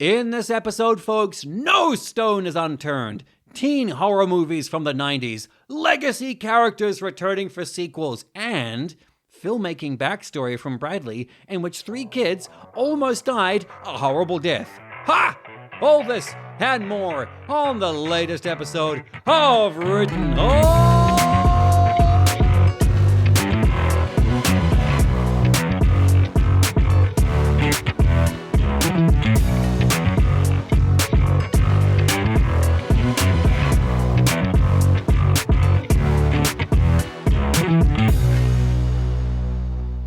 In this episode, folks, no stone is unturned. Teen horror movies from the 90s, legacy characters returning for sequels, and filmmaking backstory from Bradley in which 3 kids almost died a horrible death. Ha! All this and more on the latest episode of Written Off!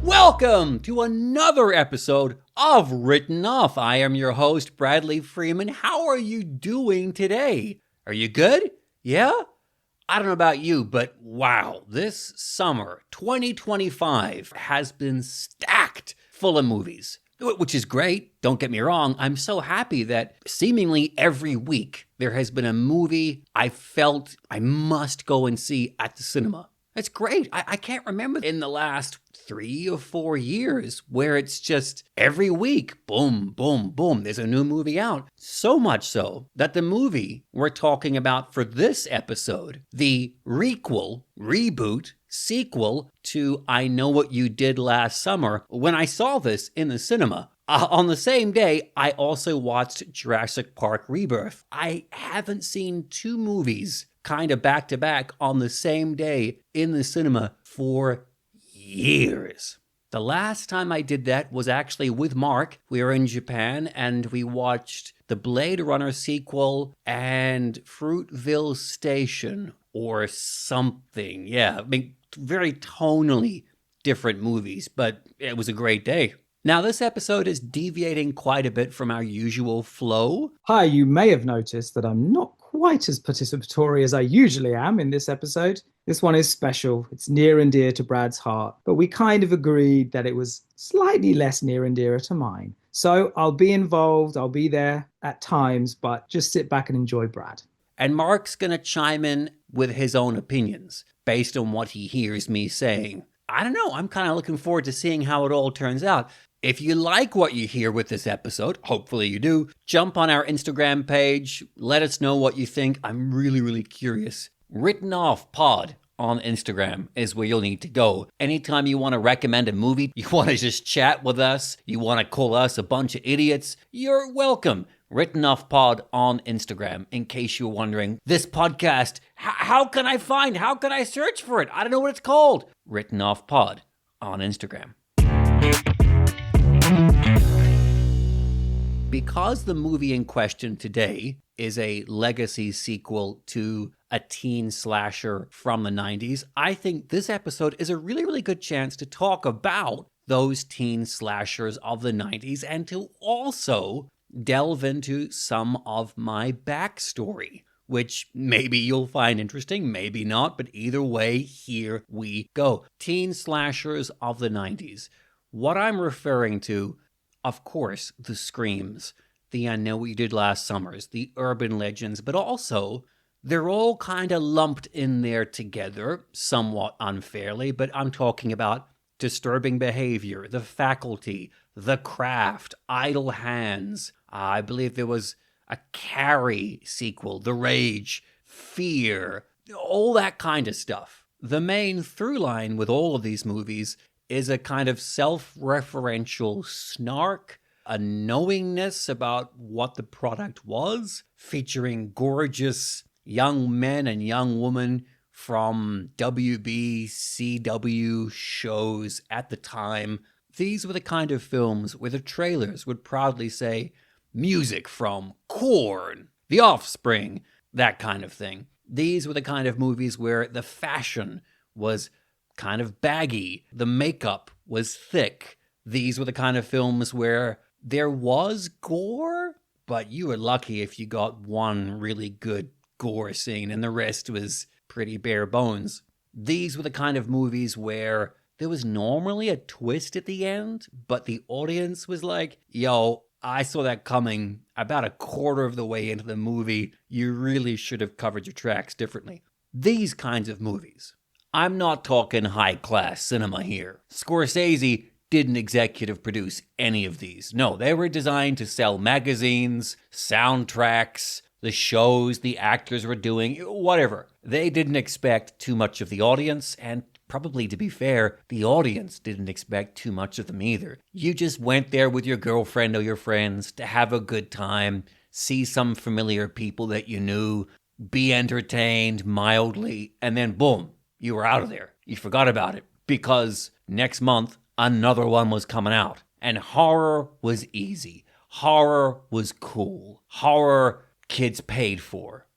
Welcome to another episode of Written Off. I am your host, Bradley Freeman. How are you doing today? Are you good? Yeah? I don't know about you, but wow, this summer, 2025, has been stacked full of movies, which is great. Don't get me wrong. I'm so happy that seemingly every week there has been a movie I felt I must go and see at the cinema. It's great. I can't remember in the last 3 or 4 years where it's just every week, boom, boom, boom, there's a new movie out. So much so that the movie we're talking about for this episode, the requel, reboot, sequel to I Know What You Did Last Summer, when I saw this in the cinema, on the same day, I also watched Jurassic Park Rebirth. I haven't seen 2 movies kind of back to back on the same day in the cinema for years. The last time I did that was actually with Mark. We were in Japan and we watched the Blade Runner sequel and Fruitville Station or something. Yeah, I mean, very tonally different movies, but it was a great day. Now, this episode is deviating quite a bit from our usual flow. Hi, you may have noticed that I'm not quite as participatory as I usually am in this episode. This one is special. It's near and dear to Brad's heart, but we kind of agreed that it was slightly less near and dearer to mine. So I'll be involved, I'll be there at times, but just sit back and enjoy Brad. And Mark's going to chime in with his own opinions based on what he hears me saying. I don't know, I'm kind of looking forward to seeing how it all turns out. If you like what you hear with this episode, hopefully you do, jump on our Instagram page, let us know what you think. I'm really curious. Written Off Pod on Instagram is where you'll need to go. Anytime you want to recommend a movie, you want to just chat with us, you want to call us a bunch of idiots, you're welcome. Written Off Pod on Instagram, in case you're wondering. This podcast, how can I search for it? I don't know what it's called. Written Off Pod on Instagram. Because the movie in question today is a legacy sequel to a teen slasher from the 90s, I think this episode is a really good chance to talk about those teen slashers of the 90s and to also delve into some of my backstory, which maybe you'll find interesting, maybe not, but either way, here we go. Teen slashers of the 90s. What I'm referring to, of course, the screams, the I Know What You Did Last Summers, the urban legends, but also they're all kind of lumped in there together, somewhat unfairly, but I'm talking about Disturbing Behavior, The Faculty, The Craft, Idle Hands. I believe there was a Carrie sequel, The Rage, Fear, all that kind of stuff. The main through line with all of these movies is a kind of self-referential snark, a knowingness about what the product was, featuring gorgeous young men and young women from WB, CW shows at the time. These were the kind of films where the trailers would proudly say, music from Korn, The Offspring, that kind of thing. These were the kind of movies where the fashion was kind of baggy, the makeup was thick. These were the kind of films where there was gore, but you were lucky if you got one really good gore scene and the rest was pretty bare bones. These were the kind of movies where there was normally a twist at the end, but the audience was like, yo, I saw that coming about a quarter of the way into the movie. You really should have covered your tracks differently. These kinds of movies. I'm not talking high-class cinema here. Scorsese didn't executive produce any of these. No, they were designed to sell magazines, soundtracks, the shows the actors were doing, whatever. They didn't expect too much of the audience, and probably, to be fair, the audience didn't expect too much of them either. You just went there with your girlfriend or your friends to have a good time, see some familiar people that you knew, be entertained mildly, and then boom, you were out of there. You forgot about it because next month, another one was coming out. And horror was easy. Horror was cool. Horror kids paid for.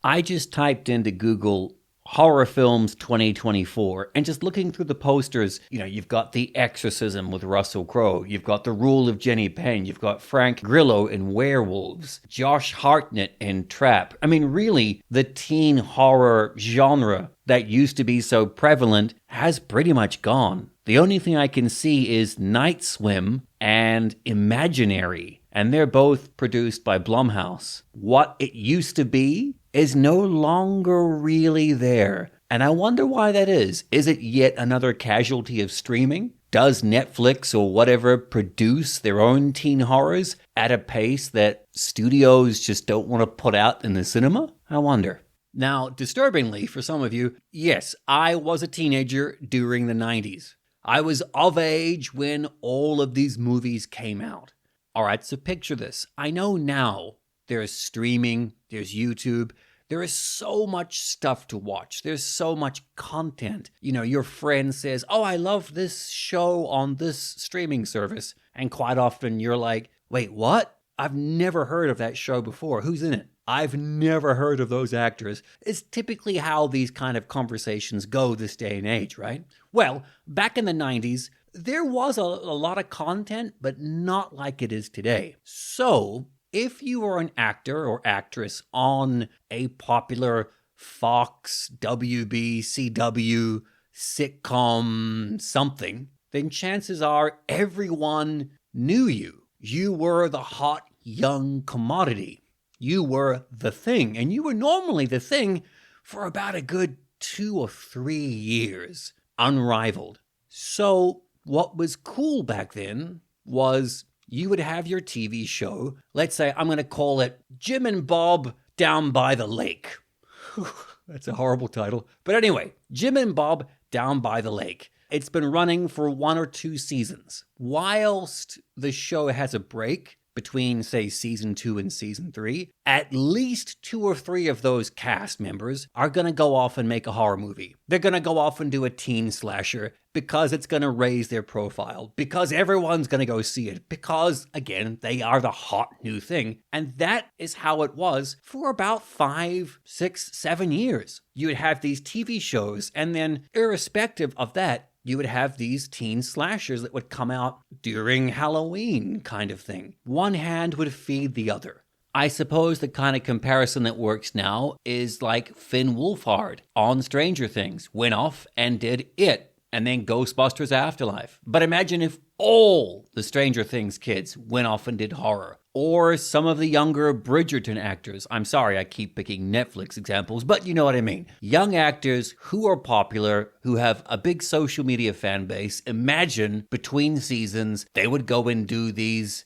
I just typed into Google horror films 2024 and just looking through the posters, you've got The Exorcism with Russell Crowe, you've got The Rule of Jenny Penn, you've got Frank Grillo in Werewolves, Josh Hartnett in Trap. I mean, really, the teen horror genre that used to be so prevalent has pretty much gone. The only thing I can see is Night Swim and Imaginary, and they're both produced by Blumhouse. What it used to be is no longer really there. And I wonder why that is. Is it yet another casualty of streaming? Does Netflix or whatever produce their own teen horrors at a pace that studios just don't want to put out in the cinema? I wonder. Now, disturbingly for some of you, yes, I was a teenager during the 90s. I was of age when all of these movies came out. All right, so picture this. I know now there's streaming, there's YouTube, there is so much stuff to watch. There's so much content. Your friend says, oh, I love this show on this streaming service. And quite often you're like, wait, what? I've never heard of that show before. Who's in it? I've never heard of those actors. It's typically how these kind of conversations go this day and age, right? Well, back in the 90s, there was a lot of content, but not like it is today. So if you were an actor or actress on a popular Fox, WB, CW, sitcom, something, then chances are everyone knew you. You were the hot young commodity. You were the thing, and you were normally the thing for about a good 2 or 3 years, unrivaled. So what was cool back then was you would have your TV show. Let's say I'm going to call it Jim and Bob Down by the Lake. That's a horrible title. But anyway, Jim and Bob Down by the Lake. It's been running for 1 or 2 seasons. Whilst the show has a break between, say, season 2 and season 3, at least 2 or 3 of those cast members are going to go off and make a horror movie. They're going to go off and do a teen slasher because it's going to raise their profile, because everyone's going to go see it, because, again, they are the hot new thing. And that is how it was for about 5, 6, 7 years. You would have these TV shows, and then irrespective of that, you would have these teen slashers that would come out during Halloween kind of thing. One hand would feed the other. I suppose the kind of comparison that works now is like Finn Wolfhard on Stranger Things went off and did It, and then Ghostbusters Afterlife. But imagine if all the Stranger Things kids went off and did horror. Or some of the younger Bridgerton actors. I'm sorry, I keep picking Netflix examples, but you know what I mean. Young actors who are popular, who have a big social media fan base. Imagine between seasons, they would go and do these,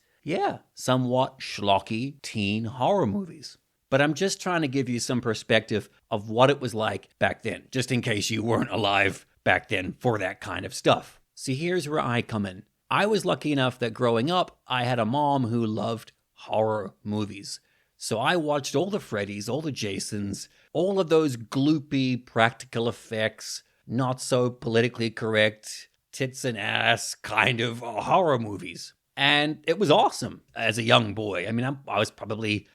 somewhat schlocky teen horror movies. But I'm just trying to give you some perspective of what it was like back then, just in case you weren't alive back then for that kind of stuff. See, here's where I come in. I was lucky enough that growing up, I had a mom who loved horror movies. So I watched all the Freddys, all the Jasons, all of those gloopy practical effects, not so politically correct, tits and ass kind of horror movies. And it was awesome as a young boy. I mean, I was probably,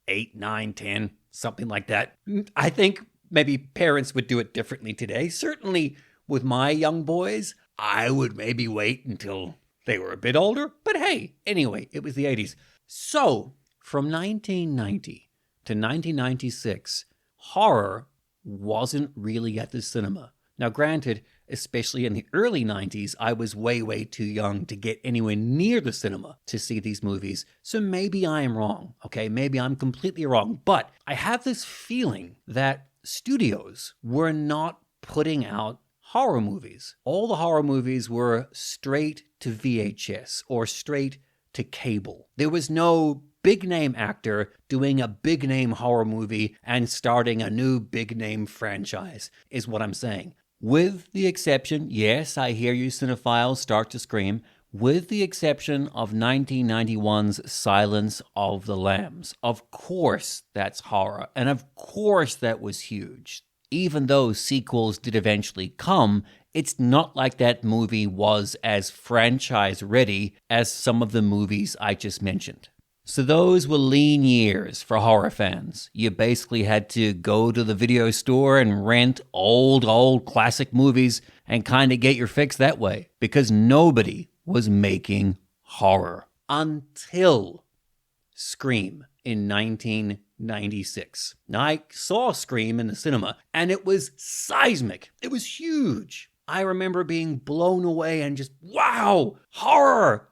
8, 9, 10, something like that. I think maybe parents would do it differently today. Certainly with my young boys, I would maybe wait until they were a bit older. But hey, anyway, it was the 80s. So, from 1990 to 1996, horror wasn't really at the cinema. Now, granted, especially in the early 90s, I was way, way too young to get anywhere near the cinema to see these movies. So maybe I am wrong, okay? Maybe I'm completely wrong. But I have this feeling that studios were not putting out horror movies. All the horror movies were straight to VHS or straight to cable. There was no big name actor doing a big name horror movie and starting a new big name franchise, is what I'm saying. With the exception, yes, I hear you cinephiles start to scream, with the exception of 1991's Silence of the Lambs. Of course that's horror, and of course that was huge. Even though sequels did eventually come, it's not like that movie was as franchise ready as some of the movies I just mentioned. So those were lean years for horror fans. You basically had to go to the video store and rent old classic movies and kind of get your fix that way, because nobody was making horror until Scream in 1996. Now, I saw Scream in the cinema, and it was seismic. It was huge. I remember being blown away and just, wow, horror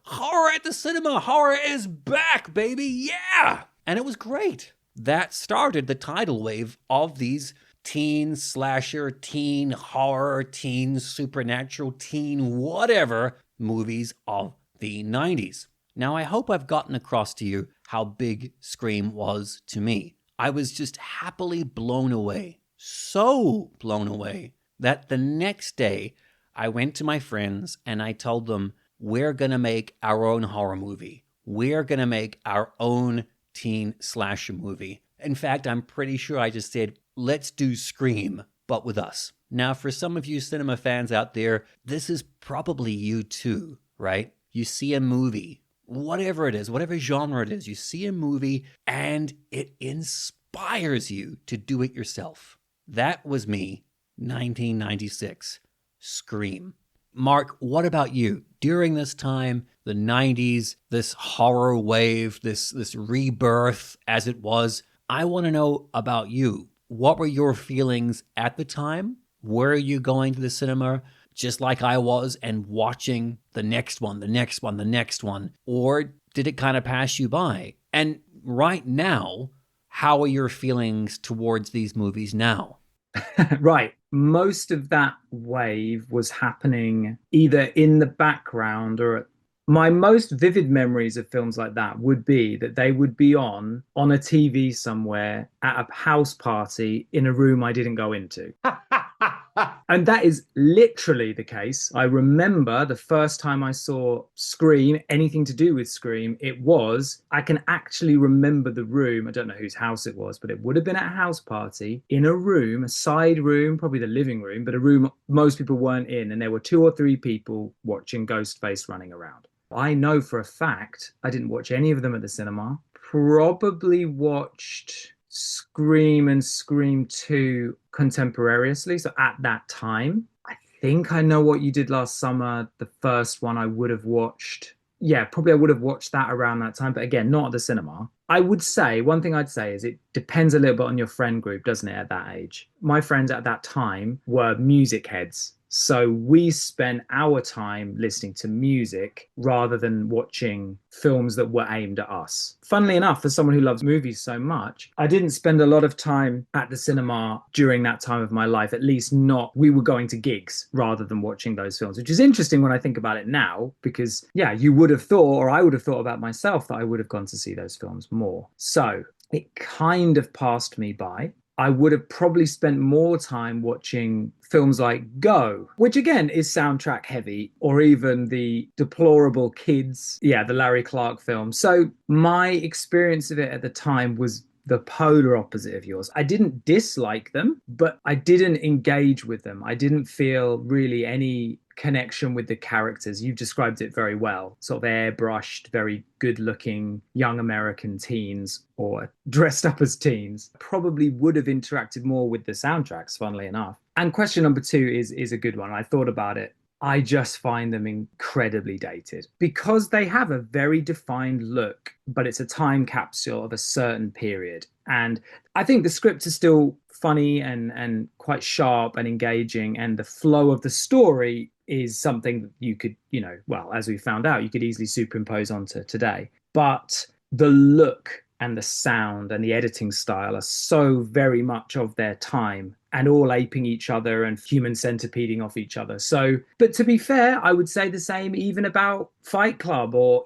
at the cinema. Horror is back, baby. Yeah. And it was great. That started the tidal wave of these teen slasher, teen horror, teen supernatural, teen whatever movies of the 90s. Now, I hope I've gotten across to you how big Scream was to me. I was just happily blown away. So blown away that the next day I went to my friends and I told them, we're going to make our own horror movie. We're going to make our own teen slasher movie. In fact, I'm pretty sure I just said, let's do Scream, but with us. Now, for some of you cinema fans out there, this is probably you too, right? You see a movie, whatever it is, whatever genre it is, you see a movie and it inspires you to do it yourself. That was me, 1996, Scream. Mark, what about you? During this time, the 90s, this horror wave, this rebirth as it was, I want to know about you. What were your feelings at the time? Were you going to the cinema just like I was and watching the next one, the next one, the next one? Or did it kind of pass you by? And right now, how are your feelings towards these movies now? Right. Most of that wave was happening either in the background or my most vivid memories of films like that would be that they would be on a TV somewhere at a house party in a room I didn't go into. And that is literally the case. I remember the first time I saw Scream, anything to do with Scream, I can actually remember the room. I don't know whose house it was, but it would have been at a house party in a room, a side room, probably the living room, but a room most people weren't in. And there were 2 or 3 people watching Ghostface running around. I know for a fact I didn't watch any of them at the cinema. Probably watched Scream and Scream 2 contemporaneously. So at that time, I think I Know What You Did Last Summer, the first one I would have watched. Yeah, probably I would have watched that around that time. But again, not at the cinema. I would say, one thing I'd say is it depends a little bit on your friend group, doesn't it, at that age? My friends at that time were music heads. So we spent our time listening to music rather than watching films that were aimed at us. Funnily enough, for someone who loves movies so much, I didn't spend a lot of time at the cinema during that time of my life, at least not. We were going to gigs rather than watching those films, which is interesting when I think about it now, because yeah, you would have thought, or I would have thought about myself, that I would have gone to see those films more. So it kind of passed me by. I would have probably spent more time watching films like Go, which again is soundtrack heavy, or even the deplorable Kids, the Larry Clark film. So my experience of it at the time was the polar opposite of yours. I didn't dislike them, but I didn't engage with them. I didn't feel really any connection with the characters. You described it very well. Sort of airbrushed, very good-looking young American teens, or dressed up as teens. Probably would have interacted more with the soundtracks, funnily enough. And question number 2 is a good one. I thought about it. I just find them incredibly dated because they have a very defined look, but it's a time capsule of a certain period. And I think the script is still funny and quite sharp and engaging, and the flow of the story is something that you could, well, as we found out, you could easily superimpose onto today. But the look and the sound and the editing style are so very much of their time and all aping each other and human centipeding off each other. So, but to be fair, I would say the same even about Fight Club or,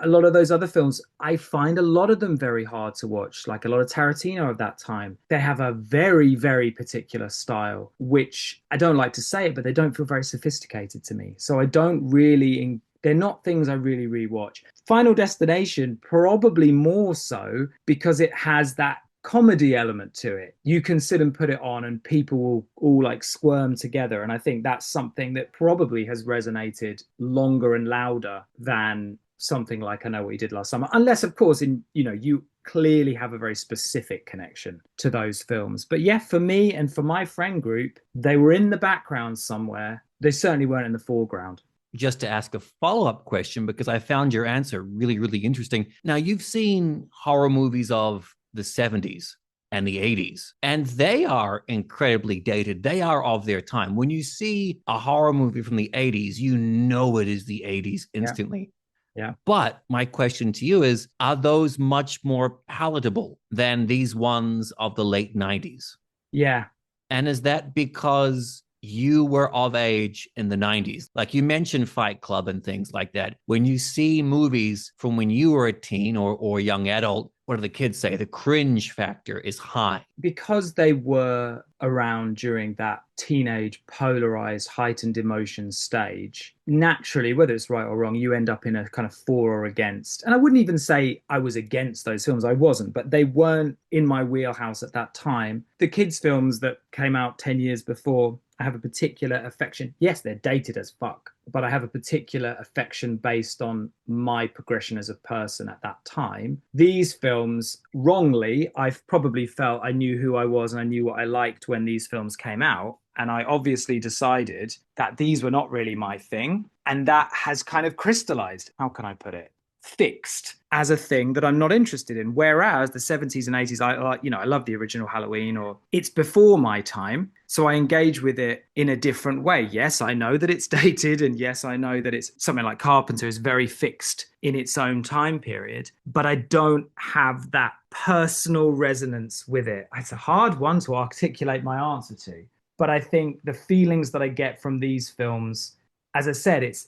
a lot of those other films. I find a lot of them very hard to watch, like a lot of Tarantino of that time. They have a very, very particular style, which I don't like to say it, but they don't feel very sophisticated to me. So I don't really they're not things I really rewatch. Final Destination, probably more so because it has that comedy element to it. You can sit and put it on and people will all like squirm together. And I think that's something that probably has resonated longer and louder than something like I Know What You Did Last Summer. Unless, of course, you clearly have a very specific connection to those films. But yeah, for me and for my friend group, they were in the background somewhere. They certainly weren't in the foreground. Just to ask a follow-up question, because I found your answer really, really interesting. Now, you've seen horror movies of the 70s and the 80s, and they are incredibly dated. They are of their time. When you see a horror movie from the 80s, you know it is the 80s instantly. Yeah. But my question to you is, are those much more palatable than these ones of the late 90s? Yeah. And is that because you were of age in the 90s? Like you mentioned Fight Club and things like that. When you see movies from when you were a teen or young adult, what do the kids say? The cringe factor is high. Because they were around during that teenage, polarized, heightened emotion stage, naturally, whether it's right or wrong, you end up in a kind of for or against. And I wouldn't even say I was against those films. I wasn't, but they weren't in my wheelhouse at that time. The kids' films that came out 10 years before, I have a particular affection. Yes, they're dated as fuck, but I have a particular affection based on my progression as a person at that time. These films, wrongly, I've probably felt I knew who I was and I knew what I liked when these films came out. And I obviously decided that these were not really my thing. And that has kind of crystallized, how can I put it? Fixed as a thing that I'm not interested in. Whereas the 70s and 80s, I love the original Halloween, or it's before my time. So I engage with it in a different way. Yes, I know that it's dated. And yes, I know that it's something like Carpenter is very fixed in its own time period, but I don't have that personal resonance with it. It's a hard one to articulate my answer to, but I think the feelings that I get from these films, as I said, it's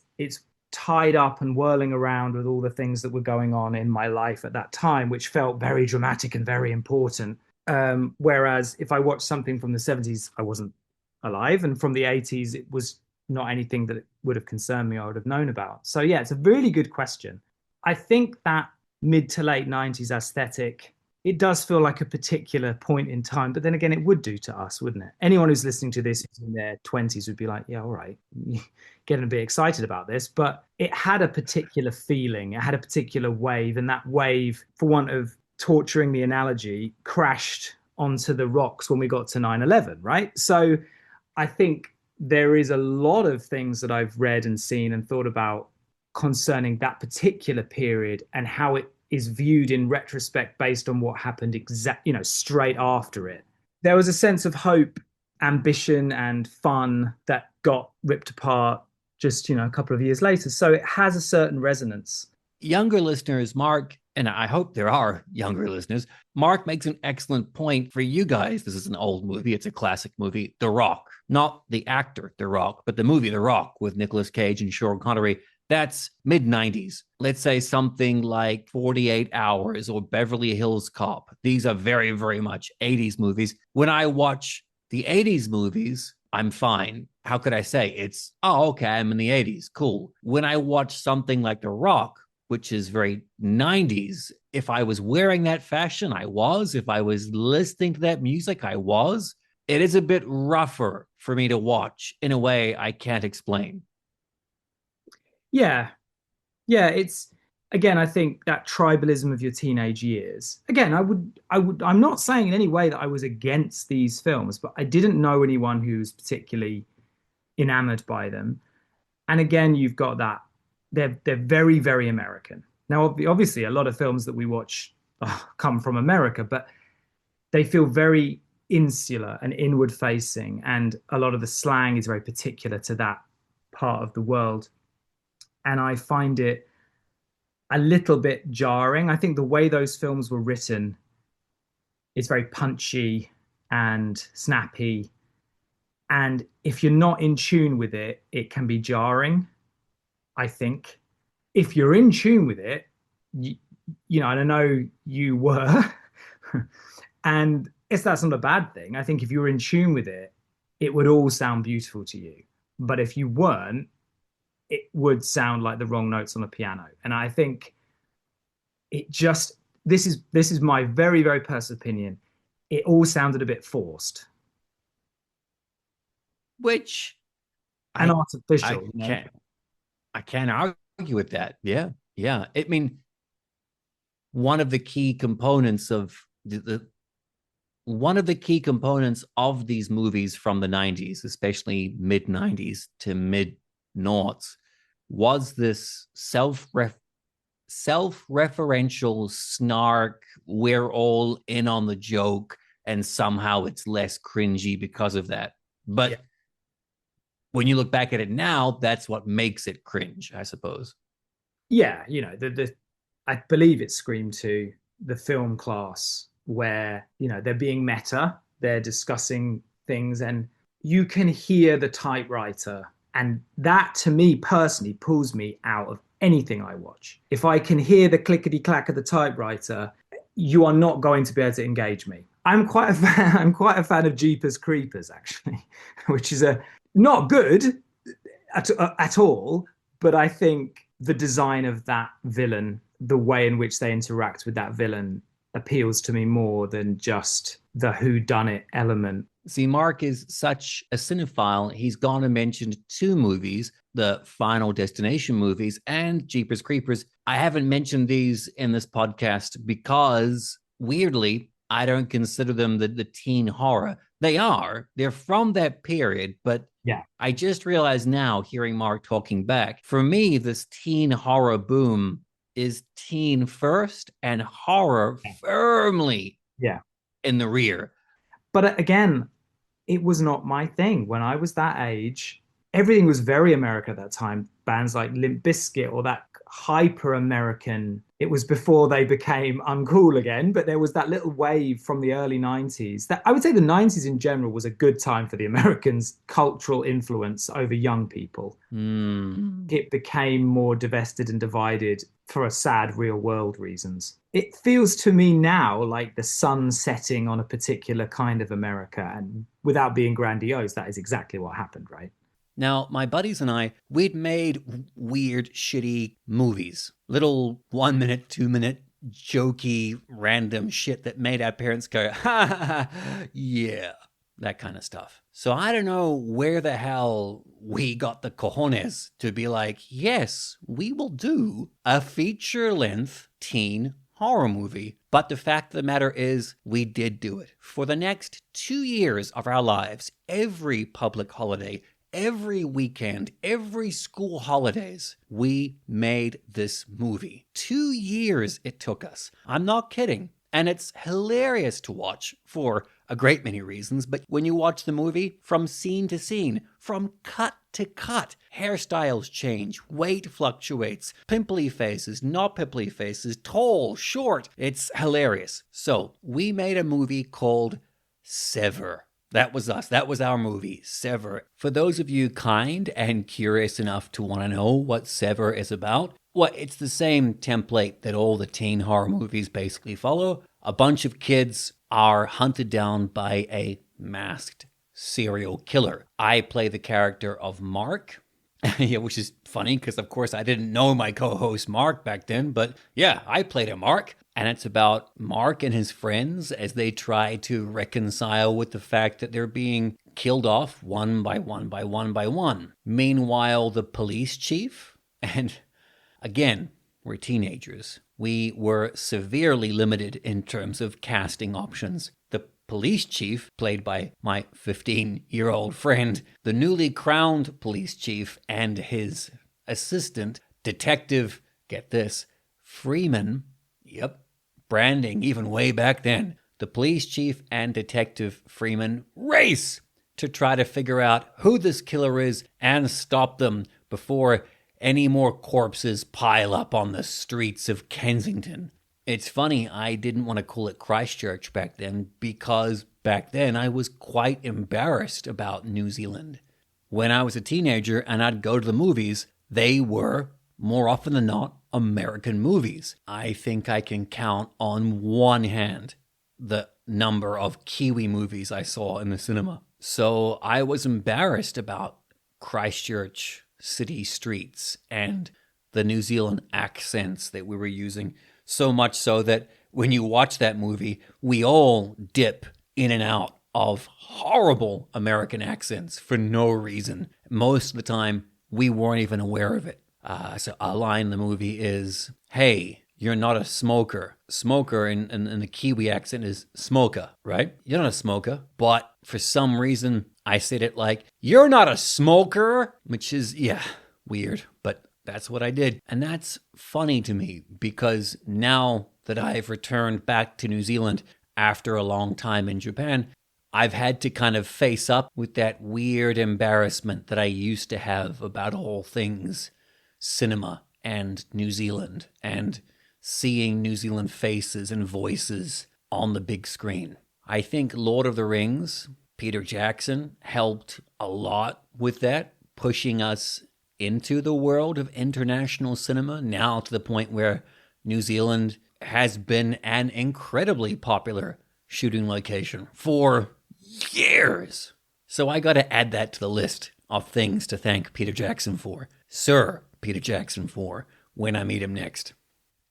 tied up and whirling around with all the things that were going on in my life at that time, which felt very dramatic and very important. Whereas if I watched something from the 70s, I wasn't alive. And from the 80s, it was not anything that would have concerned me or I would have known about. So yeah, it's a really good question. I think that mid to late 90s aesthetic, it does feel like a particular point in time, but then again, it would do to us, wouldn't it? Anyone who's listening to this in their 20s would be like, yeah, all right, getting a bit excited about this. But it had a particular feeling, it had a particular wave, and that wave, for want of torturing the analogy, crashed onto the rocks when we got to 9/11, right? So I think there is a lot of things that I've read and seen and thought about concerning that particular period and how it is viewed in retrospect based on what happened straight after it. There was a sense of hope, ambition, and fun that got ripped apart just, a couple of years later. So it has a certain resonance. Younger listeners, Mark, and I hope there are younger listeners, Mark makes an excellent point for you guys. This is an old movie. It's a classic movie, The Rock. Not the actor, The Rock, but the movie The Rock with Nicolas Cage and Sean Connery. That's mid-90s. Let's say something like 48 Hours or Beverly Hills Cop. These are very, very much 80s movies. When I watch the 80s movies, I'm fine. How could I say? It's, oh, okay, I'm in the 80s. Cool. When I watch something like The Rock, which is very 90s, if I was wearing that fashion, I was. If I was listening to that music, I was. It is a bit rougher for me to watch in a way I can't explain. Yeah. Yeah, it's again, I think that tribalism of your teenage years. Again, I'm not saying in any way that I was against these films, but I didn't know anyone who was particularly enamored by them. And again, you've got that they're very, very American. Now, obviously, a lot of films that we watch come from America, but they feel very insular and inward facing, and a lot of the slang is very particular to that part of the world. And I find it a little bit jarring. I think the way those films were written is very punchy and snappy. And if you're not in tune with it, it can be jarring, I think. If you're in tune with it, you, and I know you were, and it's that's not a bad thing. I think if you were in tune with it, it would all sound beautiful to you. But if you weren't, it would sound like the wrong notes on the piano. And I think it just this is my very, very personal opinion. It all sounded a bit forced Which and I artificial, I can't argue with that. Yeah. Yeah. I mean, one of the key components of one of the key components of these movies from the 90s, especially mid 90s to mid noughts, was this self-referential snark. We're all in on the joke, and somehow it's less cringy because of that. But Yeah. when you look back at it now, that's what makes it cringe, I suppose. Yeah, the I believe it's Scream 2, the film class where, they're being meta, they're discussing things, and you can hear the typewriter. And that to me personally pulls me out of anything I watch. If I can hear the clickety clack of the typewriter, you are not going to be able to engage me. I'm quite a fan of Jeepers Creepers, actually, which is a not good at all, but I think the design of that villain, the way in which they interact with that villain, appeals to me more than just the whodunit element. See, Mark is such a cinephile. He's gone and mentioned two movies, the Final Destination movies and Jeepers Creepers. I haven't mentioned these in this podcast because, weirdly, I don't consider them the teen horror. They're from that period, but Yeah. I just realized now, hearing Mark talking back, for me, this teen horror boom is teen first and horror firmly Yeah. in the rear. But again, it was not my thing. When I was that age, everything was very American at that time. Bands like Limp Bizkit or that hyper American. It was before they became uncool again, but there was that little wave from the early 90s. That I would say the 90s in general was a good time for the Americans' cultural influence over young people. It became more divested and divided for a sad real world reasons. It feels to me now like the sun setting on a particular kind of America, and without being grandiose, that is exactly what happened, right? Now, my buddies and I, we'd made weird, shitty movies. Little 1 minute, 2 minute, jokey, random shit that made our parents go, ha ha ha, yeah, that kind of stuff. So I don't know where the hell we got the cojones to be like, yes, we will do a feature-length teen horror movie. But the fact of the matter is, we did do it. For the next 2 years of our lives, every public holiday, every weekend, every school holidays, we made this movie. 2 years it took us. I'm not kidding. And it's hilarious to watch for a great many reasons. But when you watch the movie, from scene to scene, from cut to cut, hairstyles change, weight fluctuates, pimply faces, not pimply faces, tall, short. It's hilarious. So we made a movie called Sever. That was us. That was our movie, Sever. For those of you kind and curious enough to want to know what Sever is about, well, it's the same template that all the teen horror movies basically follow. A bunch of kids are hunted down by a masked serial killer. I play the character of Mark, yeah, which is funny because, of course, I didn't know my co-host Mark back then. But yeah, I played a Mark. And it's about Mark and his friends as they try to reconcile with the fact that they're being killed off one by one by one by one. Meanwhile, the police chief, and again, we're teenagers. We were severely limited in terms of casting options. The police chief, played by my 15-year-old friend, the newly crowned police chief, and his assistant, Detective, get this, Freeman. Yep. Branding, even way back then. The police chief and Detective Freeman race to try to figure out who this killer is and stop them before any more corpses pile up on the streets of Kensington. It's funny, I didn't want to call it Christchurch back then because back then I was quite embarrassed about New Zealand. When I was a teenager and I'd go to the movies, they were, more often than not, American movies. I think I can count on one hand the number of Kiwi movies I saw in the cinema. So I was embarrassed about Christchurch city streets and the New Zealand accents that we were using, so much so that when you watch that movie, we all dip in and out of horrible American accents for no reason. Most of the time, we weren't even aware of it. So a line in the movie is, "Hey, you're not a smoker." Smoker in the Kiwi accent is smoker, right? You're not a smoker. But for some reason, I said it like, "You're not a smoker," which is, weird. But that's what I did. And that's funny to me because now that I've returned back to New Zealand after a long time in Japan, I've had to kind of face up with that weird embarrassment that I used to have about all things cinema and New Zealand and seeing New Zealand faces and voices on the big screen. I think Lord of the Rings, Peter Jackson, helped a lot with that, pushing us into the world of international cinema, now to the point where New Zealand has been an incredibly popular shooting location for years. So I got to add that to the list of things to thank Peter Jackson for. Sir Peter Jackson for when I meet him next.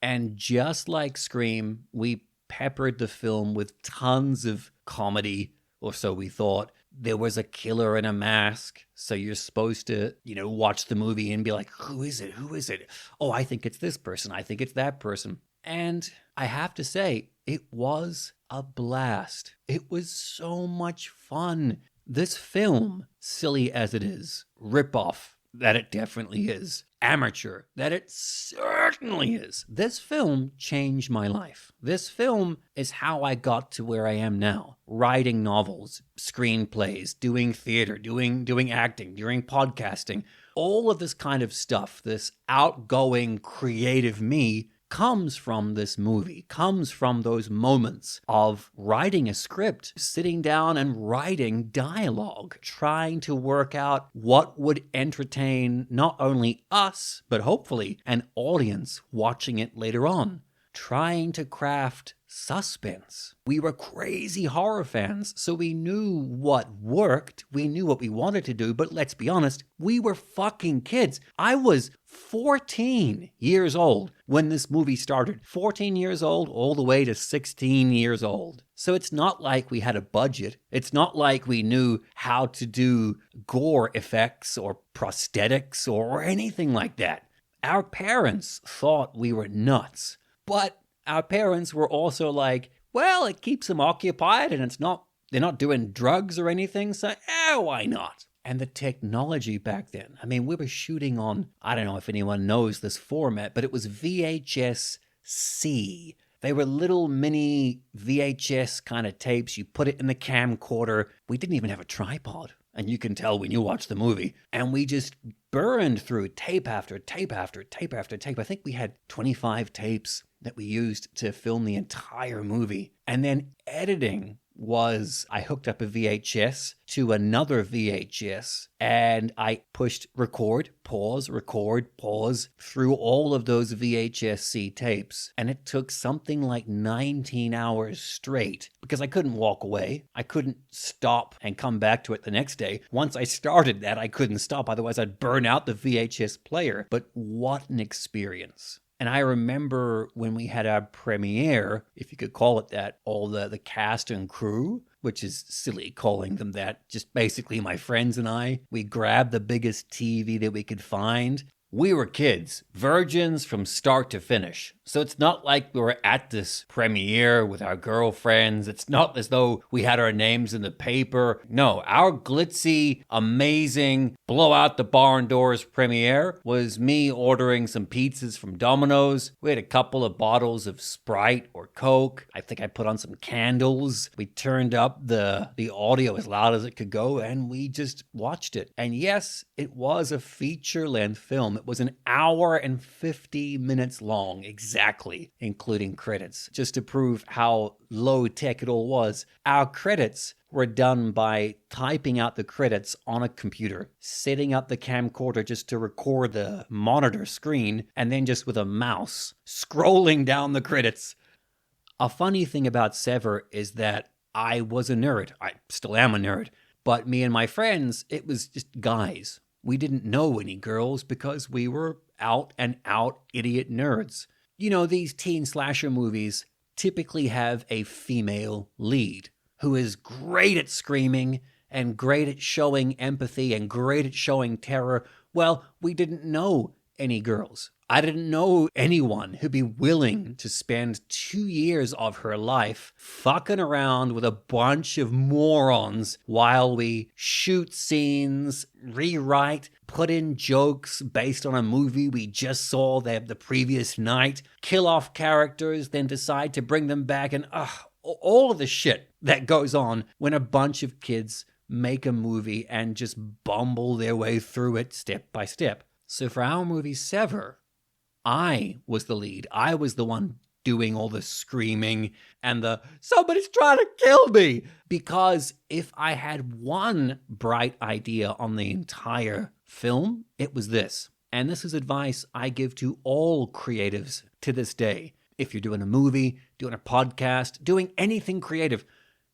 And just like Scream, we peppered the film with tons of comedy, or so we thought. There was a killer in a mask, so you're supposed to, watch the movie and be like, who is it? Who is it? Oh, I think it's this person. I think it's that person. And I have to say, it was a blast. It was so much fun. This film, silly as it is, ripoff that it definitely is, amateur that it certainly is, this film changed my life. This film is how I got to where I am now. Writing novels, screenplays, doing theater, doing acting, doing podcasting. All of this kind of stuff, this outgoing, creative me, comes from this movie, comes from those moments of writing a script, sitting down and writing dialogue, trying to work out what would entertain not only us, but hopefully an audience watching it later on, trying to craft suspense. We were crazy horror fans, so we knew what worked, we knew what we wanted to do, but let's be honest, we were fucking kids. I was 14 years old when this movie started. 14 years old all the way to 16 years old. So it's not like we had a budget. It's not like we knew how to do gore effects or prosthetics or anything like that. Our parents thought we were nuts. But our parents were also like, well, it keeps them occupied and they're not doing drugs or anything, so why not? And the technology back then, we were shooting on, I don't know if anyone knows this format, but it was VHS-C. They were little mini VHS kind of tapes. You put it in the camcorder. We didn't even have a tripod. And you can tell when you watch the movie. And we just burned through tape after tape after tape after tape. I think we had 25 tapes that we used to film the entire movie. And then editing was, I hooked up a VHS to another VHS and I pushed record, pause through all of those VHS-C tapes. And it took something like 19 hours straight because I couldn't walk away. I couldn't stop and come back to it the next day. Once I started that, I couldn't stop. Otherwise, I'd burn out the VHS player. But what an experience. And I remember when we had our premiere, if you could call it that, all the cast and crew, which is silly calling them that, just basically my friends and I, we grabbed the biggest TV that we could find. We were kids, virgins from start to finish. So it's not like we were at this premiere with our girlfriends. It's not as though we had our names in the paper. No, our glitzy, amazing, blow out the barn doors premiere was me ordering some pizzas from Domino's. We had a couple of bottles of Sprite or Coke. I think I put on some candles. We turned up the audio as loud as it could go and we just watched it. And yes, it was a feature-length film. It was an hour and 50 minutes long, exactly, including credits. Just to prove how low tech it all was, our credits were done by typing out the credits on a computer, setting up the camcorder just to record the monitor screen, and then just with a mouse, scrolling down the credits. A funny thing about Sever is that I was a nerd. I still am a nerd. But me and my friends, it was just guys. We didn't know any girls because we were out and out idiot nerds. You know, these teen slasher movies typically have a female lead who is great at screaming and great at showing empathy and great at showing terror. Well, we didn't know any girls. I didn't know anyone who'd be willing to spend 2 years of her life fucking around with a bunch of morons while we shoot scenes, rewrite, put in jokes based on a movie we just saw the previous night, kill off characters, then decide to bring them back, and all of the shit that goes on when a bunch of kids make a movie and just bumble their way through it step by step. So for our movie Sever, I was the lead. I was the one doing all the screaming and the somebody's trying to kill me. Because if I had one bright idea on the entire film, it was this. And this is advice I give to all creatives to this day. If you're doing a movie, doing a podcast, doing anything creative,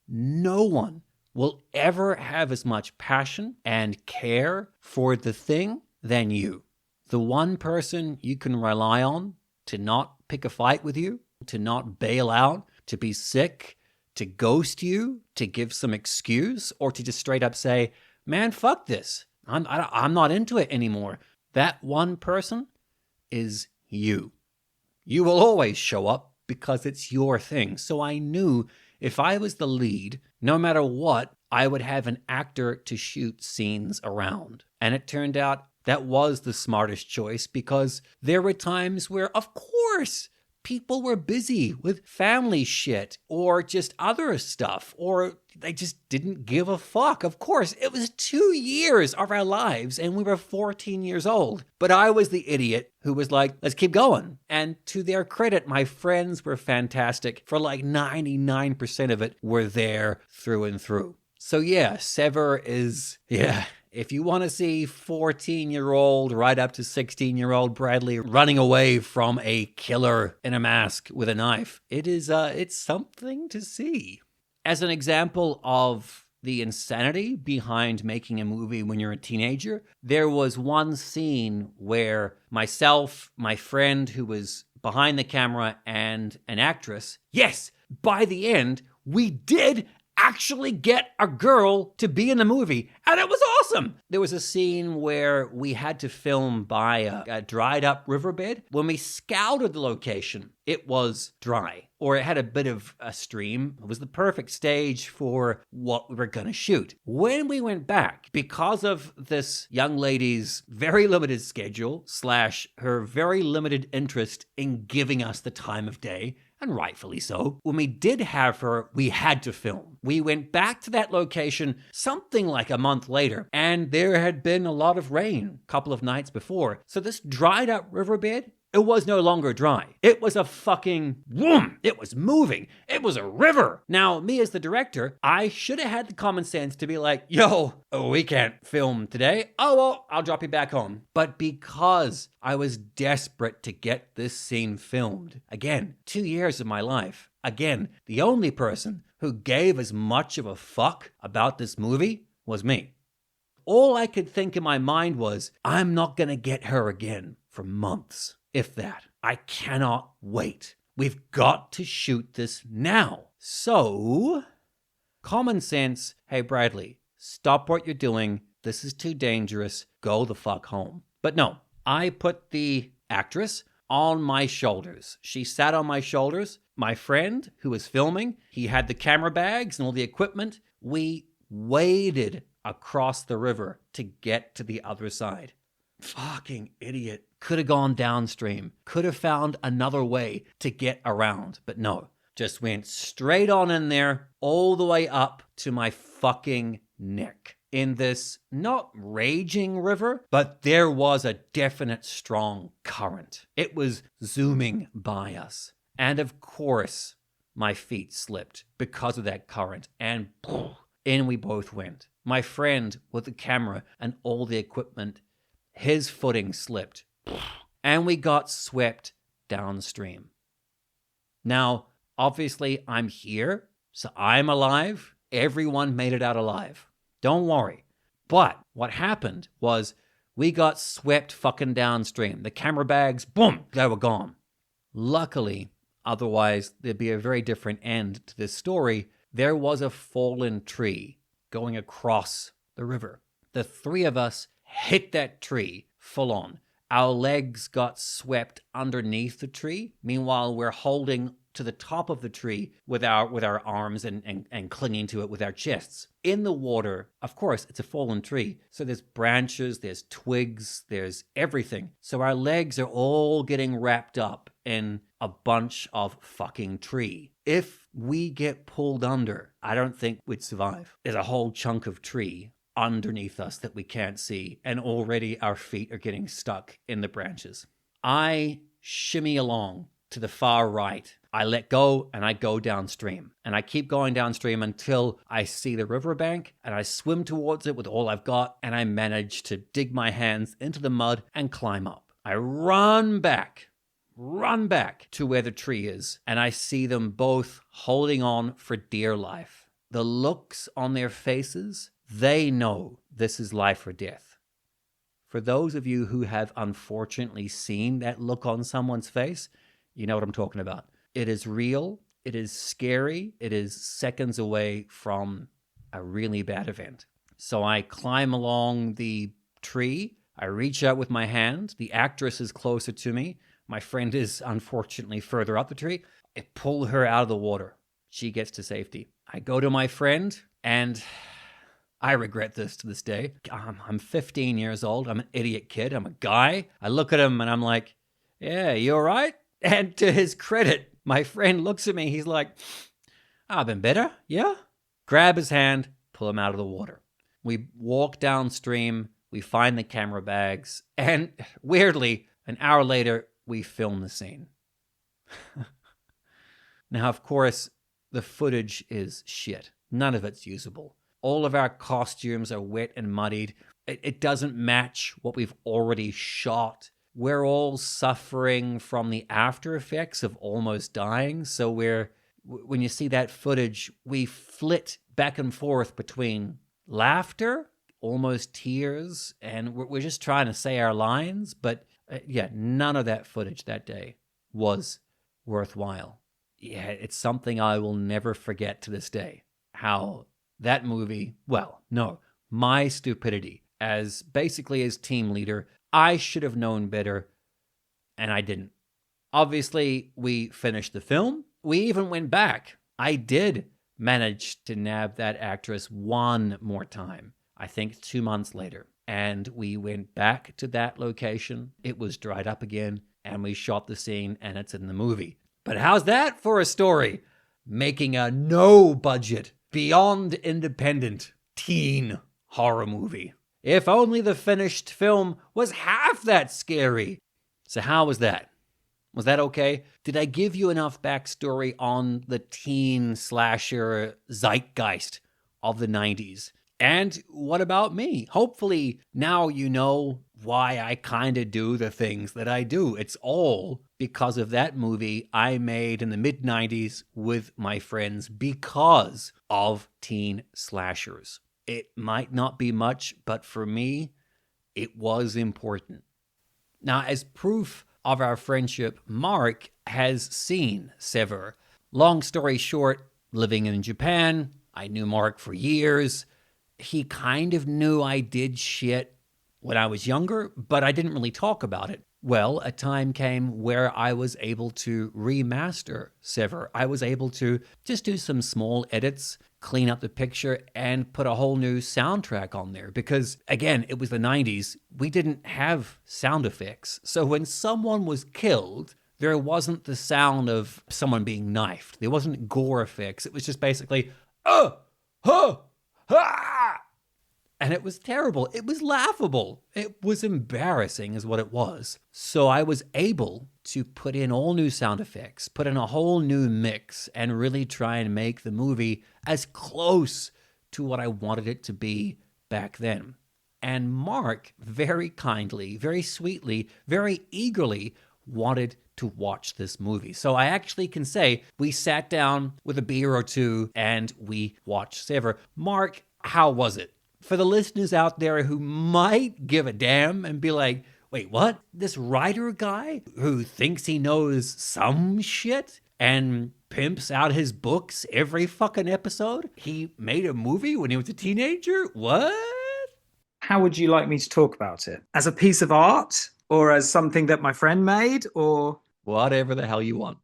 no one will ever have as much passion and care for the thing than you. The one person you can rely on to not pick a fight with you, to not bail out, to be sick, to ghost you, to give some excuse, or to just straight up say, man, fuck this. I'm not into it anymore. That one person is you. You will always show up because it's your thing. So I knew if I was the lead, no matter what, I would have an actor to shoot scenes around. And it turned out that was the smartest choice because there were times where, of course, people were busy with family shit or just other stuff, or they just didn't give a fuck. Of course, it was 2 years of our lives and we were 14 years old. But I was the idiot who was like, let's keep going. And to their credit, my friends were fantastic. For like 99% of it were there through and through. So yeah, Sever is, if you want to see 14-year-old right up to 16-year-old Bradley running away from a killer in a mask with a knife, it's something to see. As an example of the insanity behind making a movie when you're a teenager, there was one scene where myself, my friend who was behind the camera, and an actress, yes, by the end, we did actually get a girl to be in the movie, and it was awesome. There was a scene where we had to film by a dried up riverbed. When we scouted the location, it was dry, or it had a bit of a stream. It was the perfect stage for what we were going to shoot. When we went back, because of this young lady's very limited schedule / her very limited interest in giving us the time of day, and rightfully so, when we did have her, we had to film. We went back to that location something like a month later, and there had been a lot of rain a couple of nights before. So this dried up riverbed, it was no longer dry. It was a fucking whoom. It was moving. It was a river. Now, me as the director, I should have had the common sense to be like, we can't film today. Oh, well, I'll drop you back home. But because I was desperate to get this scene filmed, again, 2 years of my life, again, the only person who gave as much of a fuck about this movie was me. All I could think in my mind was, I'm not going to get her again for months. If that. I cannot wait. We've got to shoot this now. So, common sense, hey Bradley, stop what you're doing. This is too dangerous. Go the fuck home. But no, I put the actress on my shoulders. She sat on my shoulders. My friend who was filming, he had the camera bags and all the equipment. We waded across the river to get to the other side. Fucking idiot. Could have gone downstream. Could have found another way to get around. But no, just went straight on in there, all the way up to my fucking neck in this not raging river, but there was a definite strong current. It was zooming by us. And of course, my feet slipped because of that current, and in we both went. My friend with the camera and all the equipment, his footing slipped, and we got swept downstream. Now, obviously, I'm here, so I'm alive. Everyone made it out alive. Don't worry. But what happened was we got swept fucking downstream. The camera bags, boom, they were gone. Luckily, otherwise there'd be a very different end to this story. There was a fallen tree going across the river. The three of us hit that tree full on. Our legs got swept underneath the tree. Meanwhile, we're holding to the top of the tree with our arms and clinging to it with our chests. In the water, of course, it's a fallen tree. So there's branches, there's twigs, there's everything. So our legs are all getting wrapped up in a bunch of fucking tree. If we get pulled under, I don't think we'd survive. There's a whole chunk of tree underneath us that we can't see, and already our feet are getting stuck in the branches. I shimmy along to the far right. I let go and I go downstream. And I keep going downstream until I see the riverbank, and I swim towards it with all I've got, and I manage to dig my hands into the mud and climb up. I run back to where the tree is, and I see them both holding on for dear life. The looks on their faces, they know this is life or death. For those of you who have unfortunately seen that look on someone's face, you know what I'm talking about. It is real, it is scary, it is seconds away from a really bad event. So I climb along the tree, I reach out with my hand, the actress is closer to me, my friend is unfortunately further up the tree. I pull her out of the water. She gets to safety. I go to my friend, and I regret this to this day. I'm 15 years old, I'm an idiot kid, I'm a guy. I look at him and I'm like, yeah, you all right? And to his credit, my friend looks at me, he's like, I've been better, yeah? Grab his hand, pull him out of the water. We walk downstream, we find the camera bags, and weirdly, an hour later, we film the scene. Now, of course, the footage is shit. None of it's usable. All of our costumes are wet and muddied. It doesn't match what we've already shot. We're all suffering from the after effects of almost dying. So when you see that footage, we flit back and forth between laughter, almost tears, and we're just trying to say our lines. But yeah, none of that footage that day was worthwhile. Yeah, it's something I will never forget to this day. How that movie, my stupidity as team leader, I should have known better, and I didn't. Obviously, we finished the film. We even went back. I did manage to nab that actress one more time, I think 2 months later. And we went back to that location. It was dried up again, and we shot the scene, and it's in the movie. But how's that for a story? Making a no-budget, beyond independent teen horror movie. If only the finished film was half that scary. So how was that? Was that okay? Did I give you enough backstory on the teen slasher zeitgeist of the 90s? And what about me? Hopefully now you know why I kind of do the things that I do. It's all because of that movie I made in the mid-90s with my friends because of teen slashers. It might not be much, but for me, it was important. Now, as proof of our friendship, Mark has seen Sever. Long story short, living in Japan, I knew Mark for years. He kind of knew I did shit when I was younger, but I didn't really talk about it. Well, a time came where I was able to remaster Sever. I was able to just do some small edits, clean up the picture, and put a whole new soundtrack on there. Because, again, it was the 90s. We didn't have sound effects. So when someone was killed, there wasn't the sound of someone being knifed. There wasn't gore effects. It was just basically, And it was terrible. It was laughable. It was embarrassing is what it was. So I was able to put in all new sound effects, put in a whole new mix, and really try and make the movie as close to what I wanted it to be back then. And Mark very kindly, very sweetly, very eagerly wanted to watch this movie. So I actually can say we sat down with a beer or two and we watched Sever. Mark, how was it? For the listeners out there who might give a damn and be like, wait, what? This writer guy who thinks he knows some shit and pimps out his books every fucking episode? He made a movie when he was a teenager? What? How would you like me to talk about it? As a piece of art or as something that my friend made or? Whatever the hell you want.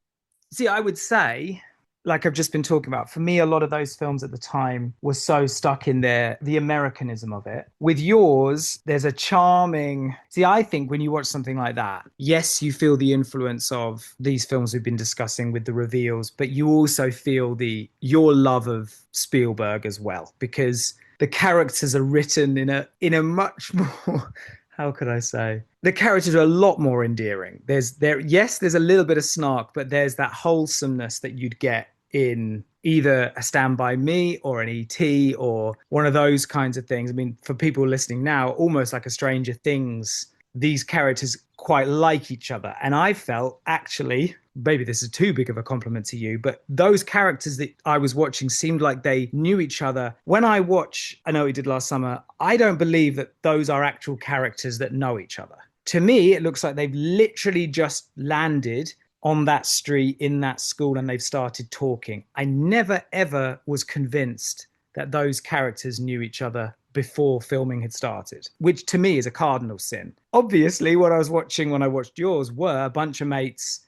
See, I would say, like I've just been talking about, for me, a lot of those films at the time were so stuck in the Americanism of it. With yours, there's a charming... See, I think when you watch something like that, yes, you feel the influence of these films we've been discussing with the reveals, but you also feel your love of Spielberg as well, because the characters are written in a much more... How could I say? The characters are a lot more endearing. There's a little bit of snark, but there's that wholesomeness that you'd get in either a Stand By Me or an E.T. or one of those kinds of things. I mean, for people listening now, almost like a Stranger Things, these characters quite like each other. And I felt actually, maybe this is too big of a compliment to you, but those characters that I was watching seemed like they knew each other. When I watch I Know What You Did Last Summer, I don't believe that those are actual characters that know each other. To me, it looks like they've literally just landed on that street in that school and they've started talking. I never, ever was convinced that those characters knew each other before filming had started, which to me is a cardinal sin. Obviously, what I was watching when I watched yours were a bunch of mates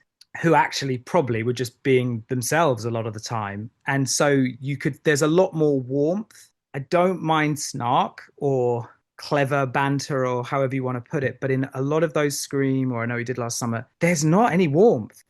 who actually probably were just being themselves a lot of the time. And so there's a lot more warmth. I don't mind snark or clever banter or however you want to put it. But in a lot of those Scream or I Know You Did Last Summer, there's not any warmth.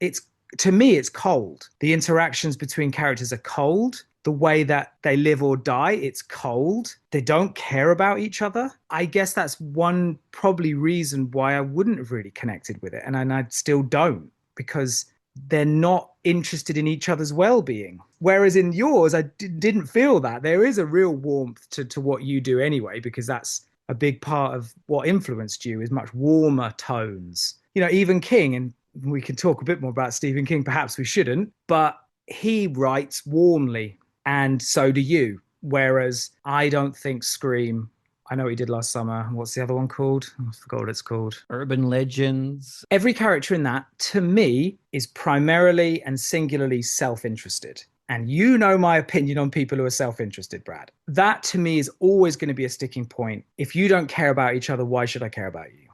To me, it's cold. The interactions between characters are cold. The way that they live or die, it's cold. They don't care about each other. I guess that's one probably reason why I wouldn't have really connected with it. And I still don't, because they're not interested in each other's well-being. Whereas in yours, I didn't feel that. There is a real warmth to what you do anyway, because that's a big part of what influenced you, is much warmer tones. You know, even King, and we can talk a bit more about Stephen King, perhaps we shouldn't, but he writes warmly, and so do you. Whereas I don't think Scream, I Know What You Did Last Summer, what's the other one called? I forgot what it's called. Urban Legends. Every character in that, to me, is primarily and singularly self-interested. And you know my opinion on people who are self-interested, Brad. That, to me, is always going to be a sticking point. If you don't care about each other, why should I care about you?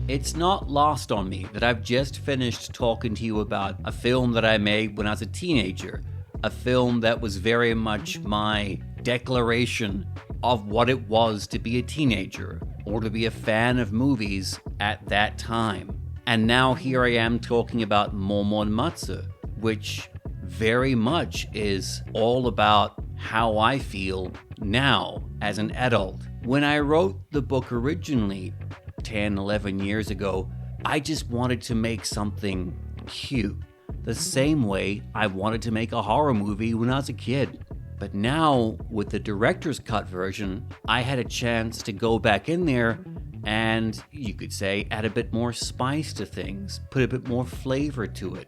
It's not lost on me that I've just finished talking to you about a film that I made when I was a teenager. A film that was very much my declaration of what it was to be a teenager or to be a fan of movies at that time. And now here I am talking about Momonmatsu, which very much is all about how I feel now as an adult. When I wrote the book originally 10, 11 years ago, I just wanted to make something cute. The same way I wanted to make a horror movie when I was a kid. But now, with the director's cut version, I had a chance to go back in there and, you could say, add a bit more spice to things, put a bit more flavor to it.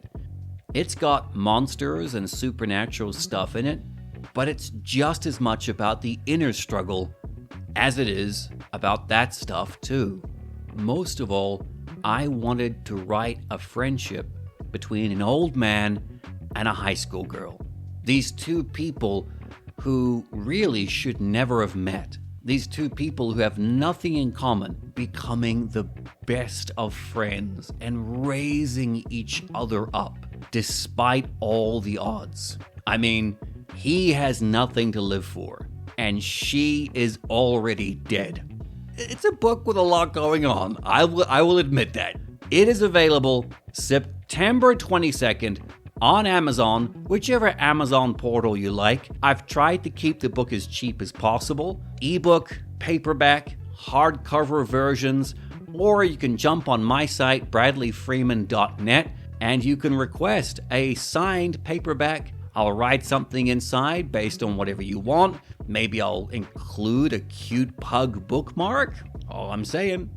It's got monsters and supernatural stuff in it, but it's just as much about the inner struggle as it is about that stuff too. Most of all, I wanted to write a friendship between an old man and a high school girl. These two people who really should never have met. These two people who have nothing in common, becoming the best of friends and raising each other up, despite all the odds. I mean, he has nothing to live for, and she is already dead. It's a book with a lot going on. I will admit that. It is available September 22nd on Amazon, whichever Amazon portal you like. I've tried to keep the book as cheap as possible. Ebook, paperback, hardcover versions, or you can jump on my site, bradleyfreeman.net, and you can request a signed paperback. I'll write something inside based on whatever you want. Maybe I'll include a cute pug bookmark. All I'm saying.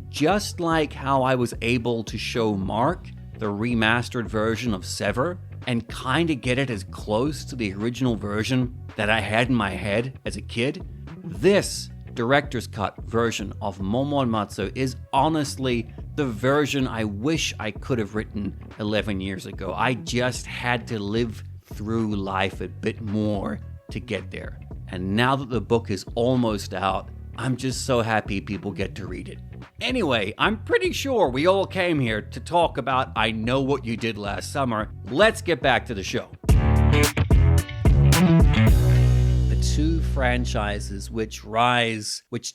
Just like how I was able to show Mark the remastered version of Sever and kind of get it as close to the original version that I had in my head as a kid, this director's cut version of Momonmatsu is honestly the version I wish I could have written 11 years ago. I just had to live through life a bit more to get there. And now that the book is almost out, I'm just so happy people get to read it. Anyway, I'm pretty sure we all came here to talk about I Know What You Did Last Summer. Let's get back to the show. The two franchises which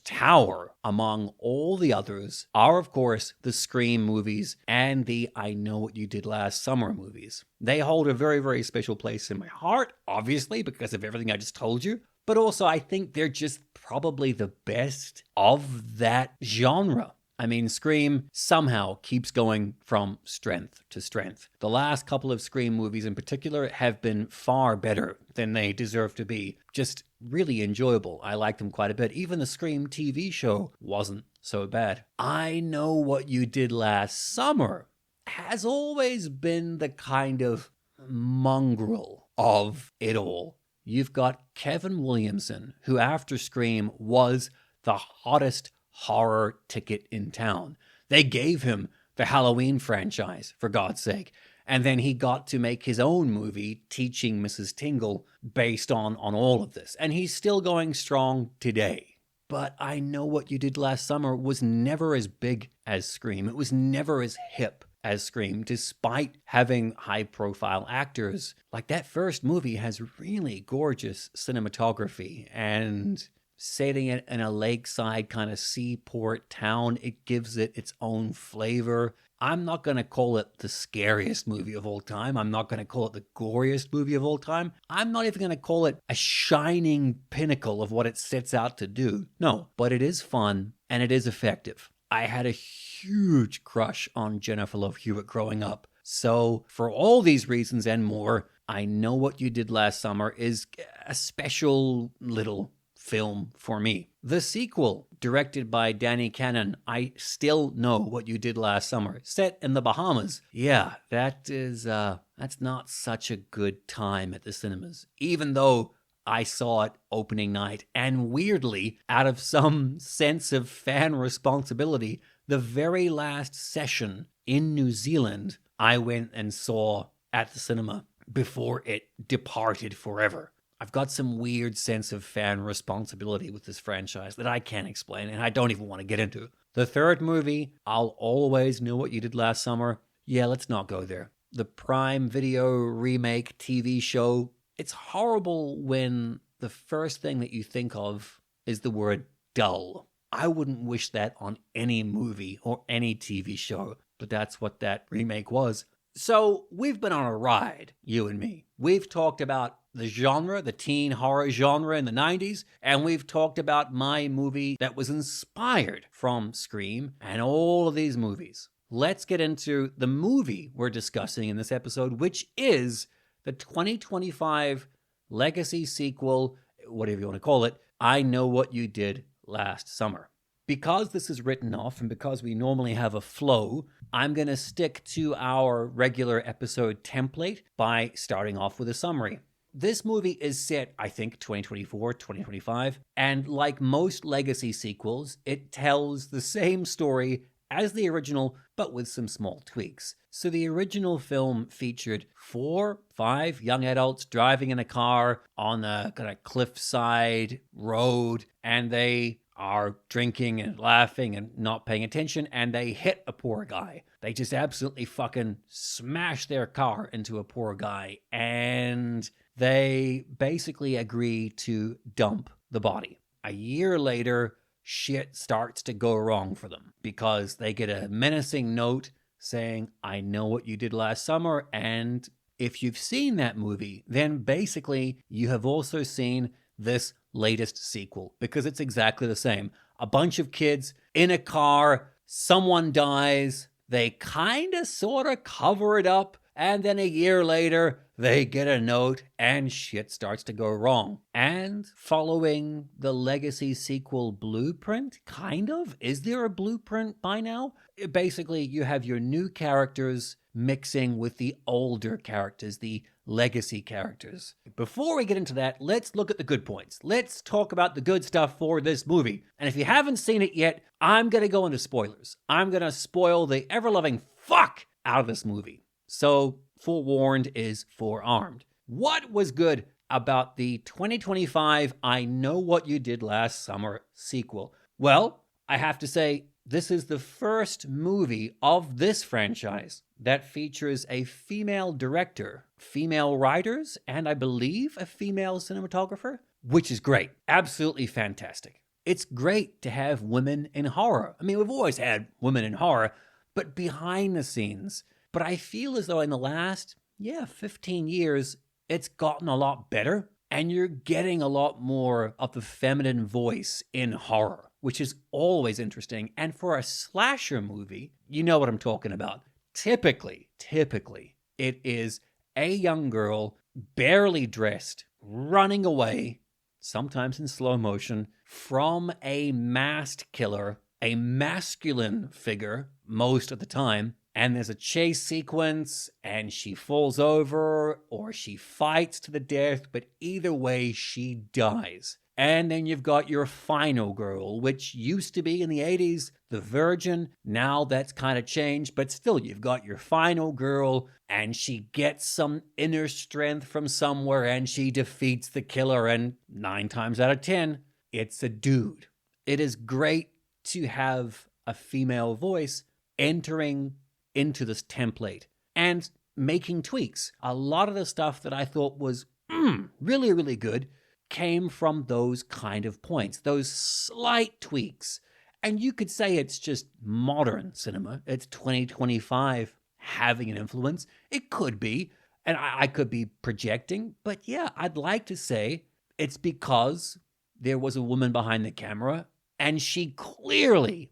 tower among all the others are, of course, the Scream movies and the I Know What You Did Last Summer movies. They hold a very, very special place in my heart, obviously, because of everything I just told you. But also, I think they're just probably the best of that genre. I mean, Scream somehow keeps going from strength to strength. The last couple of Scream movies in particular have been far better than they deserve to be. Just really enjoyable. I like them quite a bit. Even the Scream TV show wasn't so bad. I Know What You Did Last Summer has always been the kind of mongrel of it all. You've got Kevin Williamson, who after Scream was the hottest horror ticket in town. They gave him the Halloween franchise, for God's sake. And then he got to make his own movie, Teaching Mrs. Tingle, based on all of this. And he's still going strong today. But I Know What You Did Last Summer was never as big as Scream. It was never as hip as Scream, despite having high-profile actors. Like, that first movie has really gorgeous cinematography, and setting it in a lakeside kind of seaport town, it gives it its own flavor. I'm not going to call it the scariest movie of all time. I'm not going to call it the goriest movie of all time. I'm not even going to call it a shining pinnacle of what it sets out to do. No, but it is fun and it is effective. I had a huge crush on Jennifer Love Hewitt growing up. So for all these reasons and more, I Know What You Did Last Summer is a special little film for me. The sequel, directed by Danny Cannon, I Still Know What You Did Last Summer, set in the Bahamas. Yeah, that's not such a good time at the cinemas, even though I saw it opening night, and weirdly, out of some sense of fan responsibility, the very last session in New Zealand I went and saw at the cinema before it departed forever. I've got some weird sense of fan responsibility with this franchise that I can't explain, and I don't even want to get into. The third movie, I'll Always Know What You Did Last Summer. Yeah, let's not go there. The Prime Video remake TV show, it's horrible when the first thing that you think of is the word dull. I wouldn't wish that on any movie or any TV show, but that's what that remake was. So we've been on a ride, you and me. We've talked about the genre, the teen horror genre in the 90s, and we've talked about my movie that was inspired from Scream and all of these movies. Let's get into the movie we're discussing in this episode, which is the 2025 legacy sequel, whatever you want to call it, I Know What You Did Last Summer. Because this is written off and because we normally have a flow, I'm going to stick to our regular episode template by starting off with a summary. This movie is set, I think, 2024, 2025, and like most legacy sequels, it tells the same story as the original, but with some small tweaks. So the original film featured 4-5 young adults driving in a car on a kind of cliffside road, and they are drinking and laughing and not paying attention, and they hit a poor guy. They just absolutely fucking smash their car into a poor guy, and they basically agree to dump the body. A year later, shit starts to go wrong for them because they get a menacing note saying, I know what you did last summer, and If you've seen that movie, then basically you have also seen this latest sequel, because it's exactly the same. A bunch of kids in a car, someone dies, they kind of sort of cover it up, and then a year later, they get a note and shit starts to go wrong. And following the legacy sequel blueprint, kind of? Is there a blueprint by now? Basically, you have your new characters mixing with the older characters, the legacy characters. Before we get into that, let's look at the good points. Let's talk about the good stuff for this movie. And if you haven't seen it yet, I'm going to go into spoilers. I'm going to spoil the ever-loving fuck out of this movie. So, forewarned is forearmed. What was good about the 2025 I Know What You Did Last Summer sequel? Well, I have to say, this is the first movie of this franchise that features a female director, female writers, and I believe a female cinematographer, which is great. Absolutely fantastic. It's great to have women in horror. I mean, we've always had women in horror, but behind the scenes. But I feel as though in the last, 15 years, it's gotten a lot better. And you're getting a lot more of the feminine voice in horror, which is always interesting. And for a slasher movie, you know what I'm talking about. Typically, it is a young girl, barely dressed, running away, sometimes in slow motion, from a masked killer, a masculine figure most of the time. And there's a chase sequence, and she falls over, or she fights to the death, but either way, she dies. And then you've got your final girl, which used to be in the 80s, the virgin. Now that's kind of changed, but still, you've got your final girl, and she gets some inner strength from somewhere, and she defeats the killer, and 9 times out of 10, it's a dude. It is great to have a female voice entering into this template and making tweaks. A lot of the stuff that I thought was really, really good came from those kind of points, those slight tweaks. And you could say it's just modern cinema. It's 2025 having an influence. It could be, and I could be projecting, but yeah, I'd like to say it's because there was a woman behind the camera, and she clearly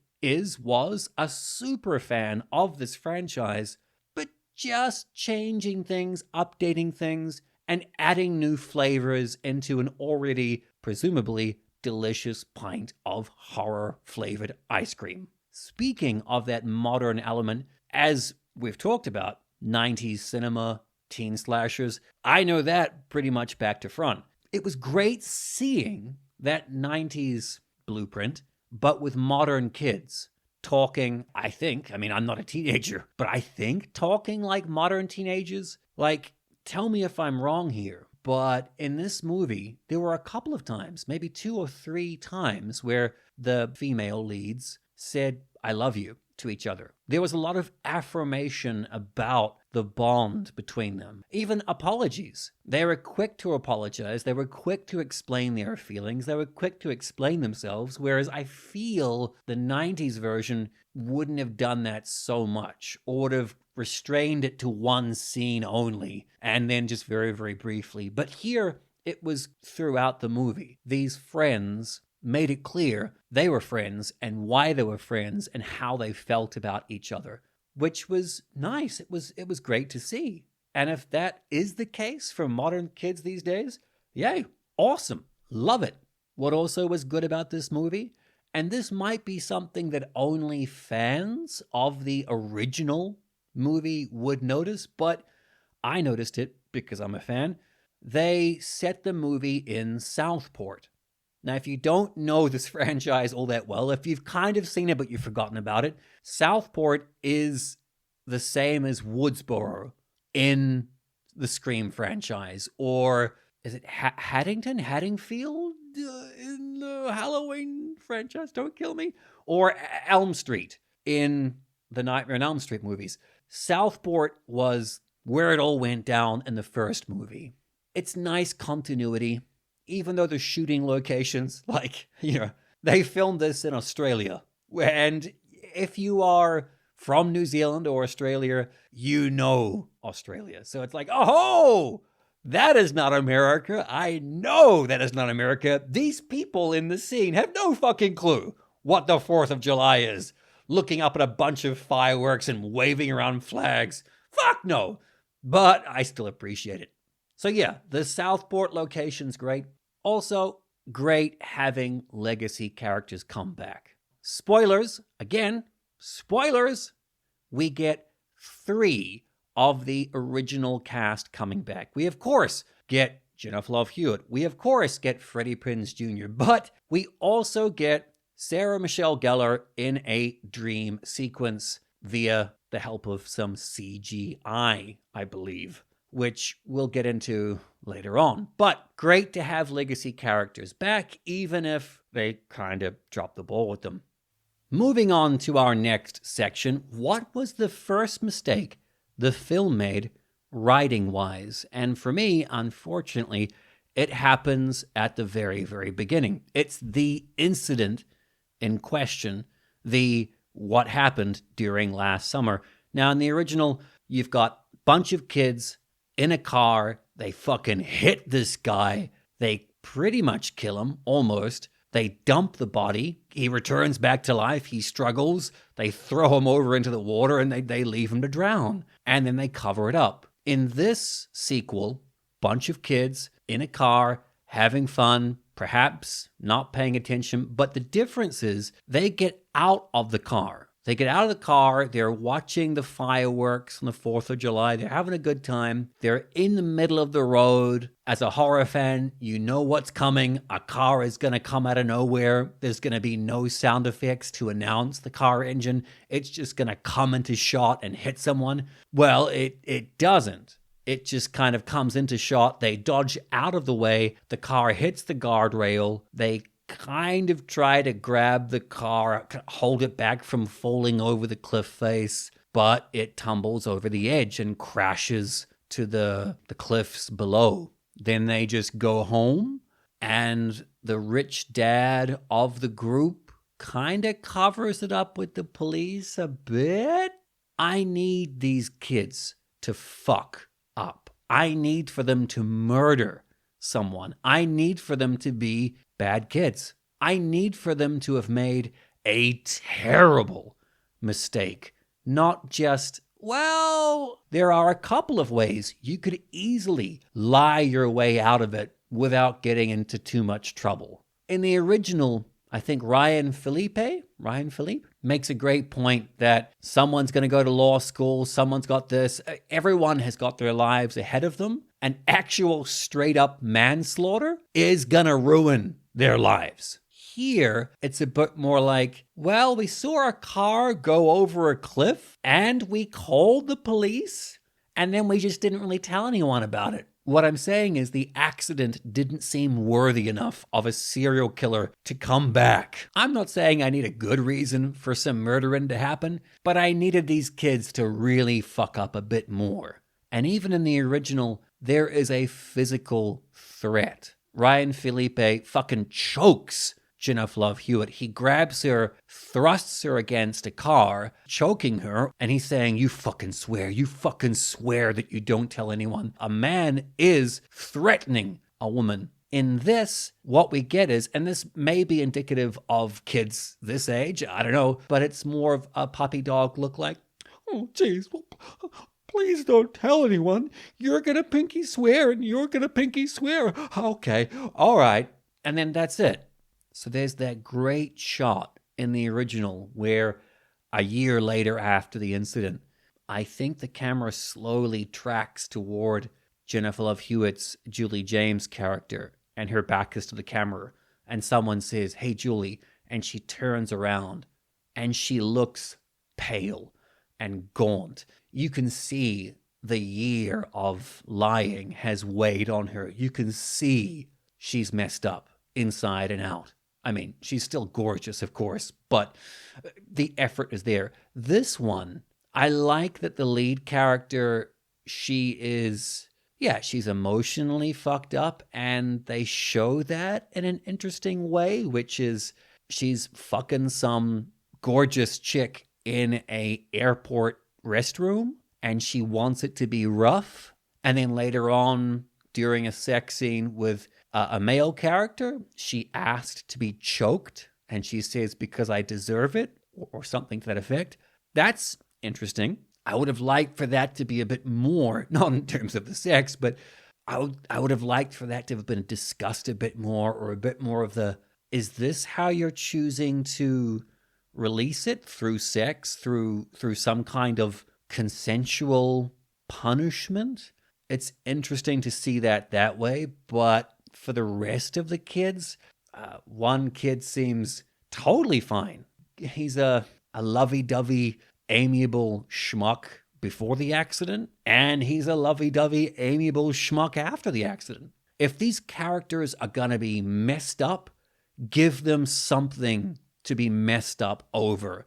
was a super fan of this franchise, but just changing things, updating things, and adding new flavors into an already, presumably, delicious pint of horror-flavored ice cream. Speaking of that modern element, as we've talked about, 90s cinema, teen slashers, I know that pretty much back to front. It was great seeing that 90s blueprint, but with modern kids talking, I'm not a teenager, but I think talking like modern teenagers. Like, tell me if I'm wrong here, but in this movie, there were a couple of times, maybe 2 or 3 times, where the female leads said, "I love you," to each other. There was a lot of affirmation about the bond between them. Even apologies. They were quick to apologize. They were quick to explain their feelings. They were quick to explain themselves, whereas I feel the 90s version wouldn't have done that so much, or would have restrained it to one scene only, and then just very, very briefly. But here, it was throughout the movie. These friends made it clear they were friends and why they were friends and how they felt about each other, which was nice. It was great to see. And if that is the case for modern kids these days, yay, awesome, love it. What also was good about this movie, and this might be something that only fans of the original movie would notice, but I noticed it because I'm a fan. They set the movie in Southport. Now, if you don't know this franchise all that well, if you've kind of seen it but you've forgotten about it, Southport is the same as Woodsboro in the Scream franchise. Or is it Haddingfield in the Halloween franchise? Don't kill me. Or Elm Street in the Nightmare on Elm Street movies. Southport was where it all went down in the first movie. It's nice continuity. Even though the shooting locations, they filmed this in Australia. And if you are from New Zealand or Australia, you know Australia. So it's like, oh, that is not America. I know that is not America. These people in the scene have no fucking clue what the 4th of July is. Looking up at a bunch of fireworks and waving around flags. Fuck no. But I still appreciate it. So yeah, the Southport location's great. Also, great having legacy characters come back. Spoilers, again, spoilers. We get 3 of the original cast coming back. We, of course, get Jennifer Love Hewitt. We, of course, get Freddie Prinze Jr., but we also get Sarah Michelle Gellar in a dream sequence via the help of some CGI, I believe, which we'll get into later on. But great to have legacy characters back, even if they kind of dropped the ball with them. Moving on to our next section, what was the first mistake the film made writing-wise? And for me, unfortunately, it happens at the very, very beginning. It's the incident in question, the what happened during last summer. Now, in the original, you've got a bunch of kids in a car. They fucking hit this guy. They pretty much kill him, almost. They dump the body. He returns back to life. He struggles. They throw him over into the water and they leave him to drown. And then they cover it up. In this sequel, bunch of kids in a car having fun, perhaps not paying attention. But the difference is they get out of the car. They get out of the car, they're watching the fireworks on the 4th of July, they're having a good time, they're in the middle of the road. As a horror fan, you know what's coming. A car is going to come out of nowhere. There's going to be no sound effects to announce the car engine. It's just going to come into shot and hit someone. Well, it doesn't. It just kind of comes into shot. They dodge out of the way. The car hits the guardrail. They kind of try to grab the car, hold it back from falling over the cliff face, but it tumbles over the edge and crashes to the cliffs below. Then they just go home, and the rich dad of the group kind of covers it up with the police a bit. I need these kids to fuck up. I need for them to murder someone. I need for them to be bad kids. I need for them to have made a terrible mistake. Not just, well, there are a couple of ways you could easily lie your way out of it without getting into too much trouble. In the original, I think Ryan Philippe makes a great point that someone's going to go to law school, someone's got this, everyone has got their lives ahead of them. An actual straight up manslaughter is going to ruin their lives. Here, it's a bit more like, well, we saw a car go over a cliff and we called the police and then we just didn't really tell anyone about it. What I'm saying is the accident didn't seem worthy enough of a serial killer to come back. I'm not saying I need a good reason for some murdering to happen, but I needed these kids to really fuck up a bit more. And even in the original, there is a physical threat. Ryan Philippe fucking chokes Jennifer Love Hewitt. He grabs her, thrusts her against a car, choking her, and he's saying, you fucking swear that you don't tell anyone. A man is threatening a woman. In this, what we get is, and this may be indicative of kids this age, I don't know, but it's more of a puppy dog look like, oh, geez, please don't tell anyone. You're going to pinky swear and you're going to pinky swear. Okay, all right. And then that's it. So there's that great shot in the original where a year later after the incident, I think the camera slowly tracks toward Jennifer Love Hewitt's Julie James character, and her back is to the camera. And someone says, hey, Julie. And she turns around and she looks pale and gaunt. You can see the year of lying has weighed on her. You can see she's messed up inside and out. I mean, she's still gorgeous, of course, but the effort is there. This one, I like that the lead character, she's emotionally fucked up, and they show that in an interesting way, which is she's fucking some gorgeous chick in a airport restroom and she wants it to be rough. And then later on, during a sex scene with a male character, she asked to be choked. And she says, because I deserve it, or something to that effect. That's interesting. I would have liked for that to be a bit more, not in terms of the sex, but I would have liked for that to have been discussed a bit more, or a bit more of the, is this how you're choosing to release it, through sex, through some kind of consensual punishment? It's interesting to see that way, but for the rest of the kids, one kid seems totally fine. He's a lovey-dovey, amiable schmuck before the accident, and he's a lovey-dovey, amiable schmuck after the accident. If these characters are gonna be messed up, give them something to be messed up over.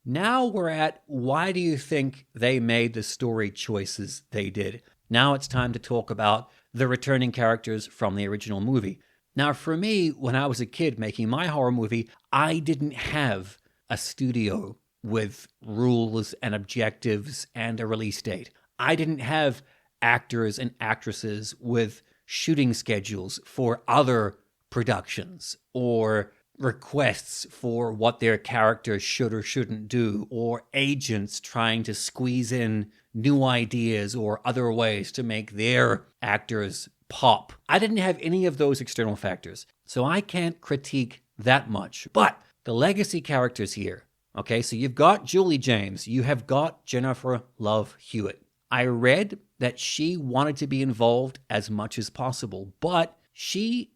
Now we're at, why do you think they made the story choices they did? Now it's time to talk about the returning characters from the original movie. Now, for me, when I was a kid making my horror movie, I didn't have a studio with rules and objectives and a release date. I didn't have actors and actresses with shooting schedules for other productions, or requests for what their characters should or shouldn't do, or agents trying to squeeze in new ideas or other ways to make their actors pop. I didn't have any of those external factors, so I can't critique that much. But the legacy characters here, okay, so you've got Julie James, you have got Jennifer Love Hewitt. I read that she wanted to be involved as much as possible, but she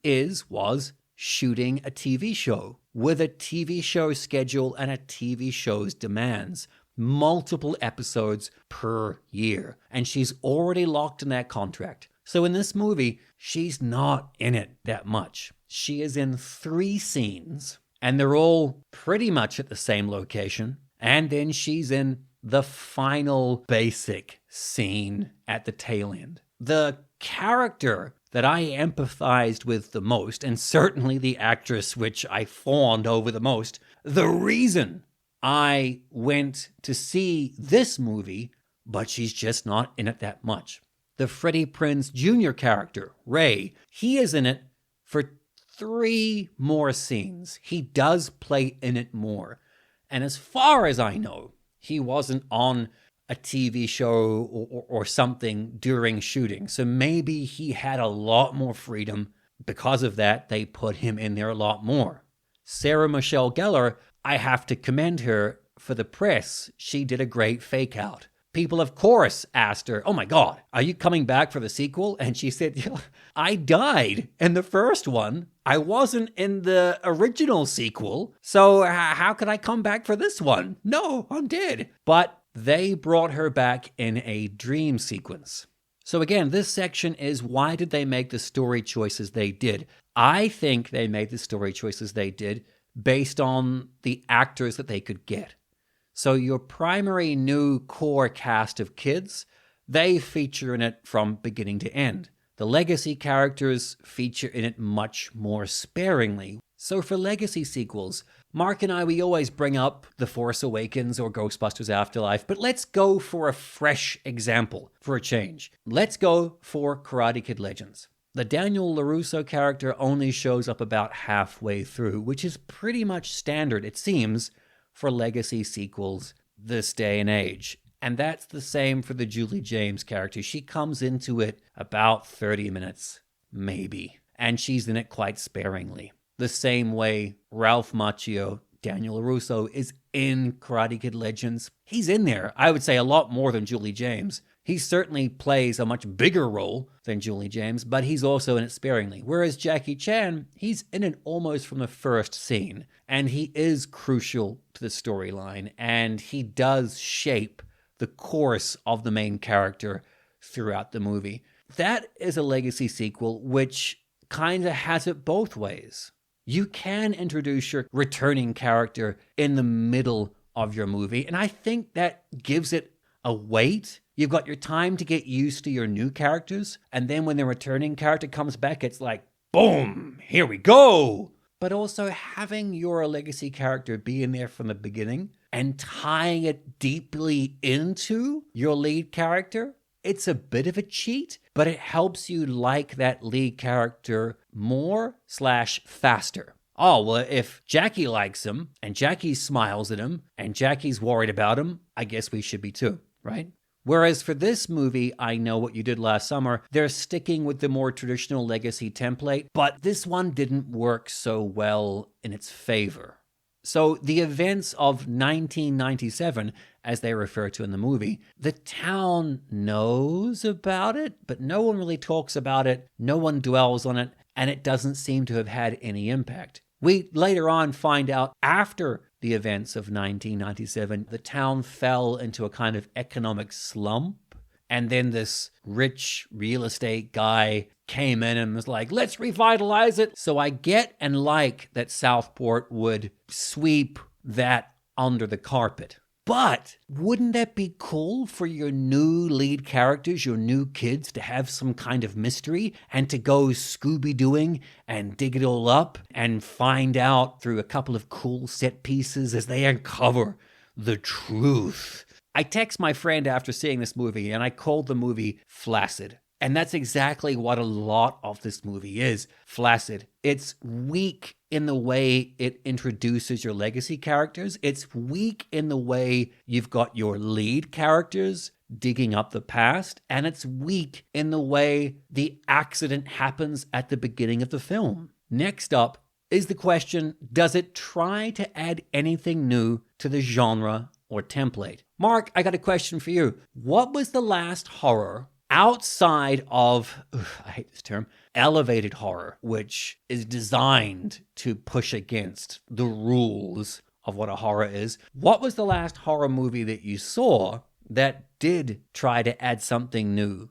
was shooting a TV show with a TV show schedule and a TV show's demands. Multiple episodes per year. And she's already locked in that contract. So in this movie, she's not in it that much. She is in 3 scenes, and they're all pretty much at the same location. And then she's in the final basic scene at the tail end. The character that I empathized with the most, and certainly the actress which I fawned over the most, the reason I went to see this movie, but she's just not in it that much. The Freddie Prinze Jr. character, Ray, he is in it for 3 more scenes. He does play in it more. And as far as I know, he wasn't on a TV show or something during shooting. So maybe he had a lot more freedom. Because of that, they put him in there a lot more. Sarah Michelle Gellar, I have to commend her for the press. She did a great fake out. People, of course, asked her, oh my God, are you coming back for the sequel? And she said, I died in the first one. I wasn't in the original sequel. So how could I come back for this one? No, I'm dead. But they brought her back in a dream sequence. So again, this section is, why did they make the story choices they did? I think they made the story choices they did based on the actors that they could get. So your primary new core cast of kids, they feature in it from beginning to end. The legacy characters feature in it much more sparingly. So for legacy sequels, Mark and I, we always bring up The Force Awakens or Ghostbusters Afterlife, but let's go for a fresh example for a change. Let's go for Karate Kid Legends. The Daniel LaRusso character only shows up about halfway through, which is pretty much standard, it seems, for legacy sequels this day and age. And that's the same for the Julie James character. She comes into it about 30 minutes, maybe, and she's in it quite sparingly. The same way Ralph Macchio, Daniel LaRusso, is in Karate Kid Legends. He's in there, I would say, a lot more than Julie James. He certainly plays a much bigger role than Julie James, but he's also in it sparingly. Whereas Jackie Chan, he's in it almost from the first scene, and he is crucial to the storyline, and he does shape the course of the main character throughout the movie. That is a legacy sequel which kind of has it both ways. You can introduce your returning character in the middle of your movie, and I think that gives it a weight. You've got your time to get used to your new characters, and then when the returning character comes back, it's like, boom, here we go. But also having your legacy character be in there from the beginning and tying it deeply into your lead character, it's a bit of a cheat, but it helps you like that lead character more/faster. Oh, well, if Jackie likes him and Jackie smiles at him and Jackie's worried about him, I guess we should be too, right? Whereas for this movie, I Know What You Did Last Summer, they're sticking with the more traditional legacy template, but this one didn't work so well in its favor. So the events of 1997, as they refer to in the movie, the town knows about it, but no one really talks about it, no one dwells on it, and it doesn't seem to have had any impact. We later on find out after the events of 1997, the town fell into a kind of economic slump. And then this rich real estate guy came in and was like, let's revitalize it. So I get and like that Southport would sweep that under the carpet. But wouldn't that be cool for your new lead characters, your new kids, to have some kind of mystery and to go Scooby-Dooing and dig it all up and find out through a couple of cool set pieces as they uncover the truth? I text my friend after seeing this movie and I called the movie flaccid. And that's exactly what a lot of this movie is, flaccid. It's weak in the way it introduces your legacy characters. It's weak in the way you've got your lead characters digging up the past. And it's weak in the way the accident happens at the beginning of the film. Next up is the question, does it try to add anything new to the genre or template? Mark, I got a question for you. What was the last horror outside of, I hate this term, elevated horror, which is designed to push against the rules of what a horror is? What was the last horror movie that you saw that did try to add something new?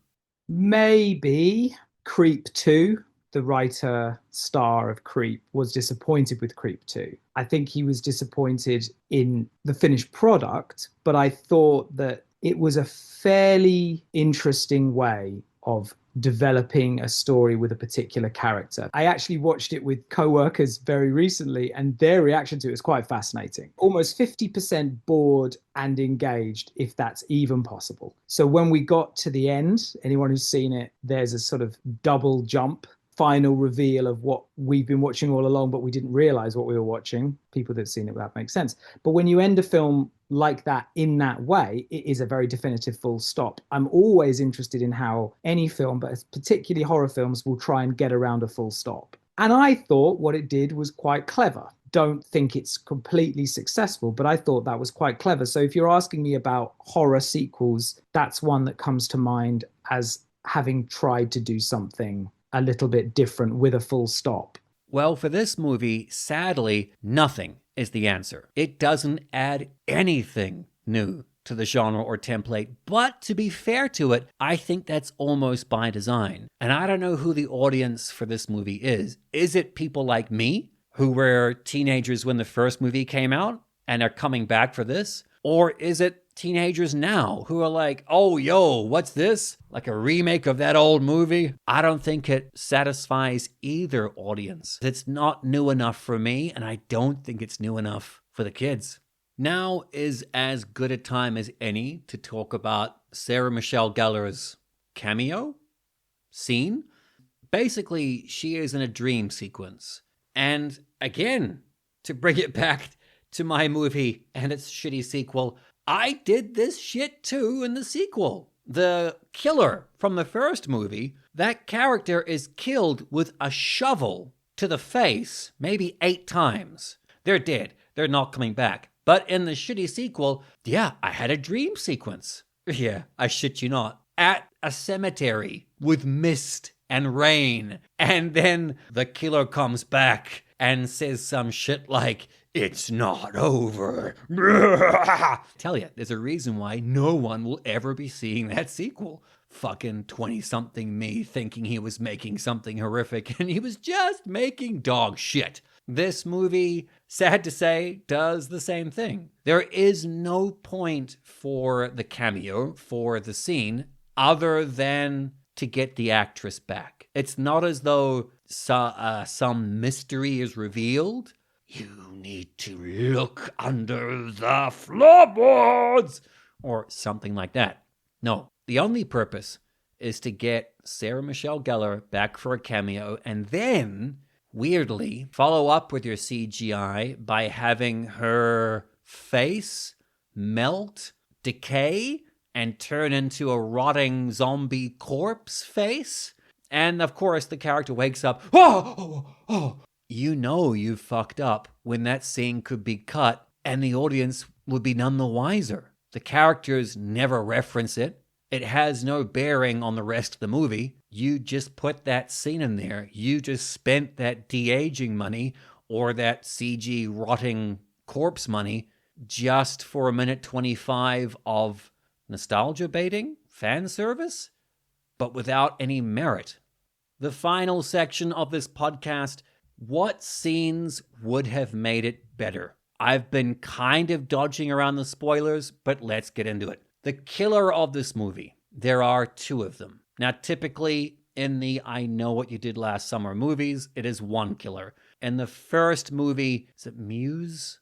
Maybe Creep 2. The writer star of Creep was disappointed with Creep 2. I think he was disappointed in the finished product, but I thought that it was a fairly interesting way of developing a story with a particular character. I actually watched it with co-workers very recently, and their reaction to it was quite fascinating. Almost 50% bored and engaged, if that's even possible. So when we got to the end, anyone who's seen it, there's a sort of double jump final reveal of what we've been watching all along, but we didn't realize what we were watching. People that've seen it, that makes sense. But when you end a film like that in that way, it is a very definitive full stop. I'm always interested in how any film, but particularly horror films, will try and get around a full stop. And I thought what it did was quite clever. Don't think it's completely successful, but I thought that was quite clever. So if you're asking me about horror sequels, that's one that comes to mind as having tried to do something a little bit different with a full stop. Well, for this movie, sadly, nothing is the answer. It doesn't add anything new to the genre or template. But to be fair to it, I think that's almost by design. And I don't know who the audience for this movie is. Is it people like me, who were teenagers when the first movie came out and are coming back for this? Or is it teenagers now who are like, oh, yo, what's this? Like a remake of that old movie? I don't think it satisfies either audience. It's not new enough for me, and I don't think it's new enough for the kids. Now is as good a time as any to talk about Sarah Michelle Gellar's cameo scene. Basically, she is in a dream sequence. And again, to bring it back to my movie and its shitty sequel, I did this shit too in the sequel. The killer from the first movie, that character is killed with a shovel to the face maybe 8 times. They're dead. They're not coming back. But in the shitty sequel, yeah, I had a dream sequence. Yeah, I shit you not. At a cemetery with mist and rain. And then the killer comes back and says some shit like, it's not over. Tell you, there's a reason why no one will ever be seeing that sequel. Fucking 20-something me thinking he was making something horrific, and he was just making dog shit. This movie, sad to say, does the same thing. There is no point for the cameo, for the scene, other than to get the actress back. It's not as though some mystery is revealed. You need to look under the floorboards, or something like that. No, the only purpose is to get Sarah Michelle Gellar back for a cameo, and then, weirdly, follow up with your CGI by having her face melt, decay, and turn into a rotting zombie corpse face. And of course, the character wakes up. Oh. You know you fucked up when that scene could be cut and the audience would be none the wiser. The characters never reference it. It has no bearing on the rest of the movie. You just put that scene in there. You just spent that de-aging money or that CG rotting corpse money just for a minute 25 of nostalgia baiting, fan service, but without any merit. The final section of this podcast: what scenes would have made it better? I've been kind of dodging around the spoilers, but let's get into it. The killer of this movie. There are two of them. Now, typically in the I Know What You Did Last Summer movies, it is one killer. In the first movie, is it Muse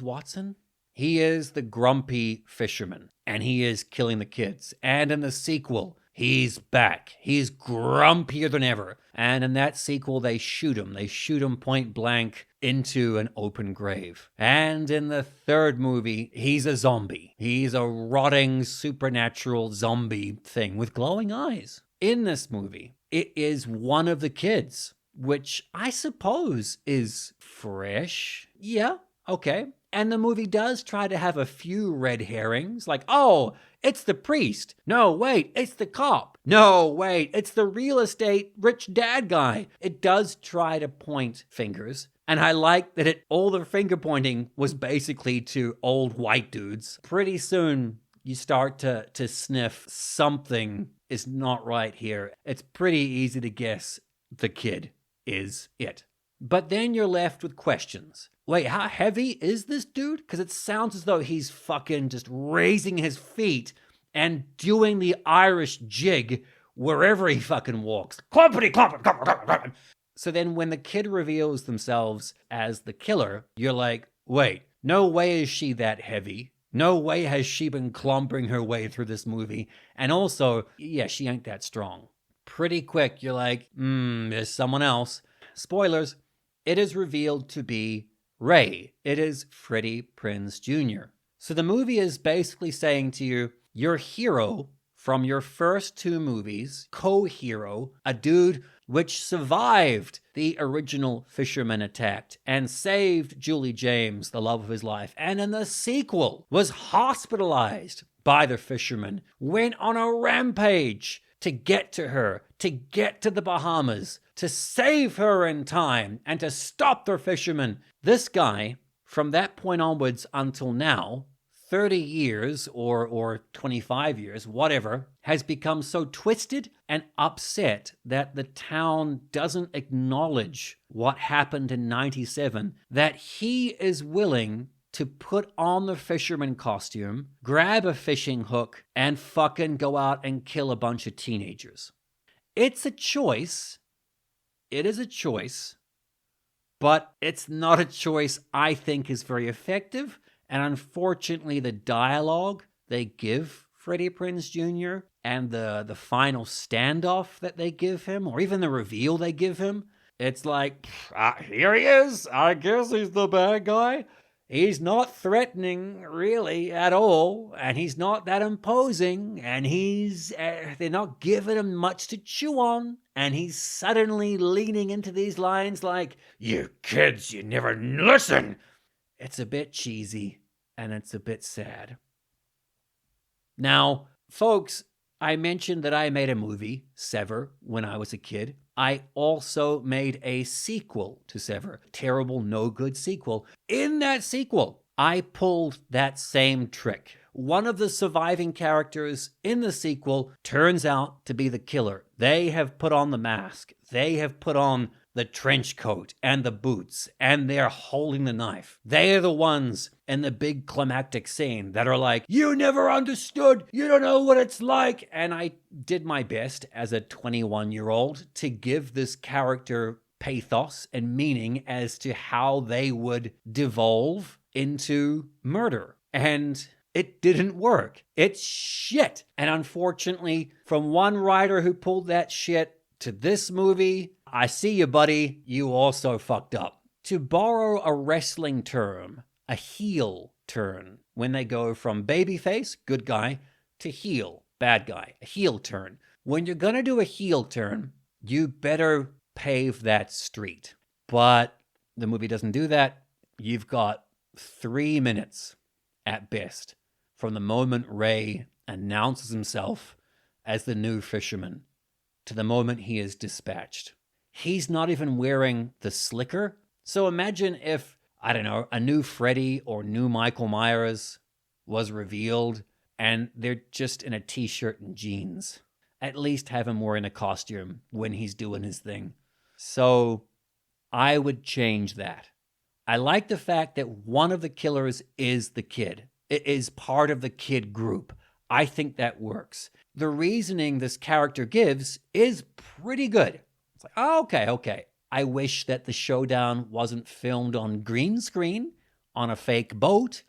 Watson? He is the grumpy fisherman, and he is killing the kids. And in the sequel, he's back. He's grumpier than ever. And in that sequel, they shoot him. They shoot him point blank into an open grave. And in the third movie, he's a zombie. He's a rotting supernatural zombie thing with glowing eyes. In this movie, it is one of the kids, which I suppose is fresh. Yeah, okay. And the movie does try to have a few red herrings, like, oh, it's the priest. No, wait, it's the cop. No, wait, it's the real estate rich dad guy. It does try to point fingers. And I like that all the finger pointing was basically to old white dudes. Pretty soon, you start to sniff something is not right here. It's pretty easy to guess the kid is it. But then you're left with questions. Wait, how heavy is this dude? Because it sounds as though he's fucking just raising his feet and doing the Irish jig wherever he fucking walks. Clumpity, clumpity. So then when the kid reveals themselves as the killer, you're like, wait, no way is she that heavy. No way has she been clumpering her way through this movie. And also, yeah, she ain't that strong. Pretty quick, you're like, there's someone else. Spoilers, it is revealed to be Ray. It is Freddie Prinze Jr. So the movie is basically saying to you, your hero from your first two movies, co-hero, a dude which survived the original fisherman attack and saved Julie James, the love of his life, and in the sequel was hospitalized by the fisherman, went on a rampage to get to her, to get to the Bahamas, to save her in time, and to stop the fisherman. This guy, from that point onwards until now, 30 years or 25 years, whatever, has become so twisted and upset that the town doesn't acknowledge what happened in 97, that he is willing to put on the fisherman costume, grab a fishing hook, and fucking go out and kill a bunch of teenagers. It's a choice. It is a choice. But it's not a choice I think is very effective. And unfortunately, the dialogue they give Freddie Prinze Jr. and the final standoff that they give him, or even the reveal they give him, it's like, here he is. I guess he's the bad guy. He's not threatening, really, at all. And he's not that imposing. And they're not giving him much to chew on. And he's suddenly leaning into these lines like, you kids, you never listen. It's a bit cheesy, and it's a bit sad. Now, folks, I mentioned that I made a movie, Sever, when I was a kid. I also made a sequel to Sever, terrible, no good sequel. In that sequel, I pulled that same trick. One of the surviving characters in the sequel turns out to be the killer. They have put on the mask. They have put on the trench coat and the boots, and they're holding the knife. They are the ones in the big climactic scene that are like, you never understood, you don't know what it's like. And I did my best as a 21-year-old to give this character pathos and meaning as to how they would devolve into murder. And it didn't work. It's shit. And unfortunately, from one writer who pulled that shit to this movie, I see you, buddy. You also fucked up. To borrow a wrestling term, a heel turn, when they go from babyface, good guy, to heel, bad guy, a heel turn. When you're going to do a heel turn, you better pave that street. But the movie doesn't do that. You've got 3 minutes at best from the moment Ray announces himself as the new fisherman to the moment he is dispatched. He's not even wearing the slicker. So imagine if, I don't know, a new Freddy or new Michael Myers was revealed and they're just in a t-shirt and jeans. At least have him wearing a costume when he's doing his thing. So I would change that. I like the fact that one of the killers is the kid. It is part of the kid group. I think that works. The reasoning this character gives is pretty good. It's like, oh, okay. I wish that the showdown wasn't filmed on green screen, on a fake boat,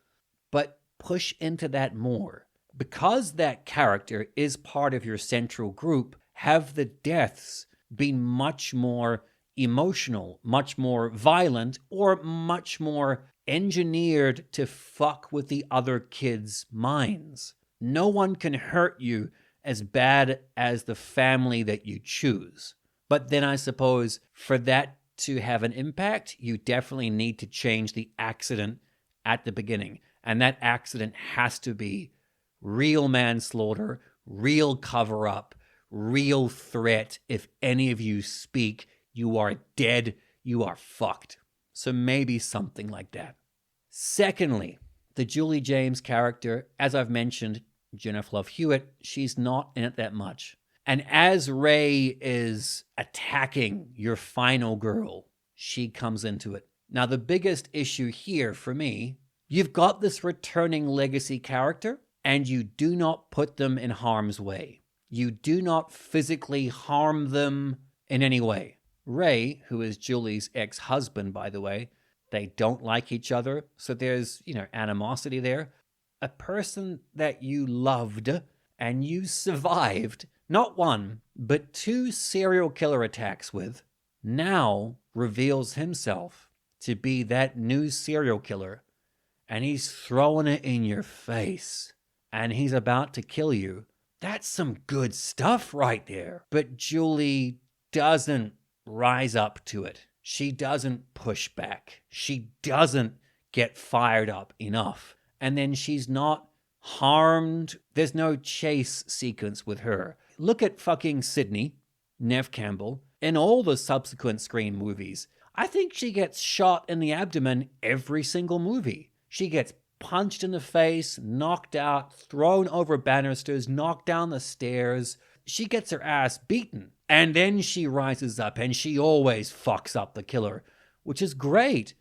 but push into that more. Because that character is part of your central group, have the deaths been much more emotional, much more violent, or much more engineered to fuck with the other kids' minds. No one can hurt you as bad as the family that you choose. But then I suppose for that to have an impact, you definitely need to change the accident at the beginning. And that accident has to be real manslaughter, real cover-up, real threat. If any of you speak, you are dead, you are fucked. So maybe something like that. Secondly, the Julie James character, as I've mentioned, Jennifer Love Hewitt, she's not in it that much. And as Ray is attacking your final girl, she comes into it. Now, the biggest issue here for me, you've got this returning legacy character, and you do not put them in harm's way. You do not physically harm them in any way. Ray, who is Julie's ex-husband, by the way, they don't like each other, so there's, animosity there. A person that you loved and you survived, not one, but 2 serial killer attacks with, now reveals himself to be that new serial killer, and he's throwing it in your face. And he's about to kill you. That's some good stuff right there. But Julie doesn't rise up to it. She doesn't push back. She doesn't get fired up enough. And then she's not harmed. There's no chase sequence with her. Look at fucking Sydney, Neve Campbell, in all the subsequent Scream movies. I think she gets shot in the abdomen every single movie. She gets punched in the face, knocked out, thrown over banisters, knocked down the stairs. She gets her ass beaten. And then she rises up, and she always fucks up the killer, which is great.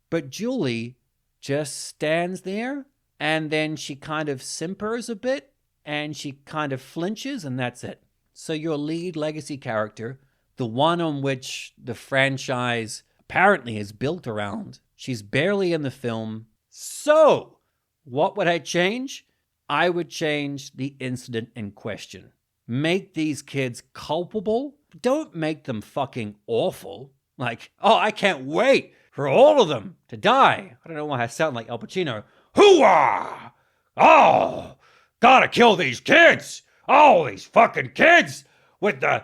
But Julie just stands there, and then she kind of simpers a bit, and she kind of flinches, and that's it. So your lead legacy character, the one on which the franchise apparently is built around, she's barely in the film. So, what would I change? I would change the incident in question. Make these kids culpable. Don't make them fucking awful. Like, oh, I can't wait for all of them to die. I don't know why I sound like Al Pacino. Hoo-ah! Oh, gotta kill these kids. Oh, these fucking kids with the,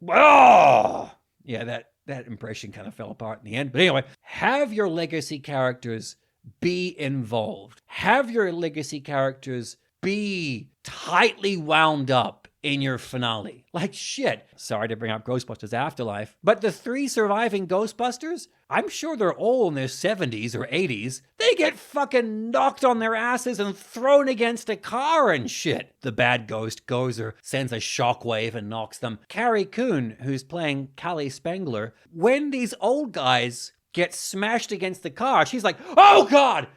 oh. Yeah, that impression kind of fell apart in the end. But anyway, have your legacy characters be involved. Have your legacy characters be tightly wound up in your finale. Like shit. Sorry to bring up Ghostbusters Afterlife, but the 3 surviving Ghostbusters, I'm sure they're all in their 70s or 80s. They get fucking knocked on their asses and thrown against a car and shit. The bad ghost goes or sends a shockwave and knocks them. Carrie Coon, who's playing Callie Spengler, when these old guys get smashed against the car, she's like, oh God!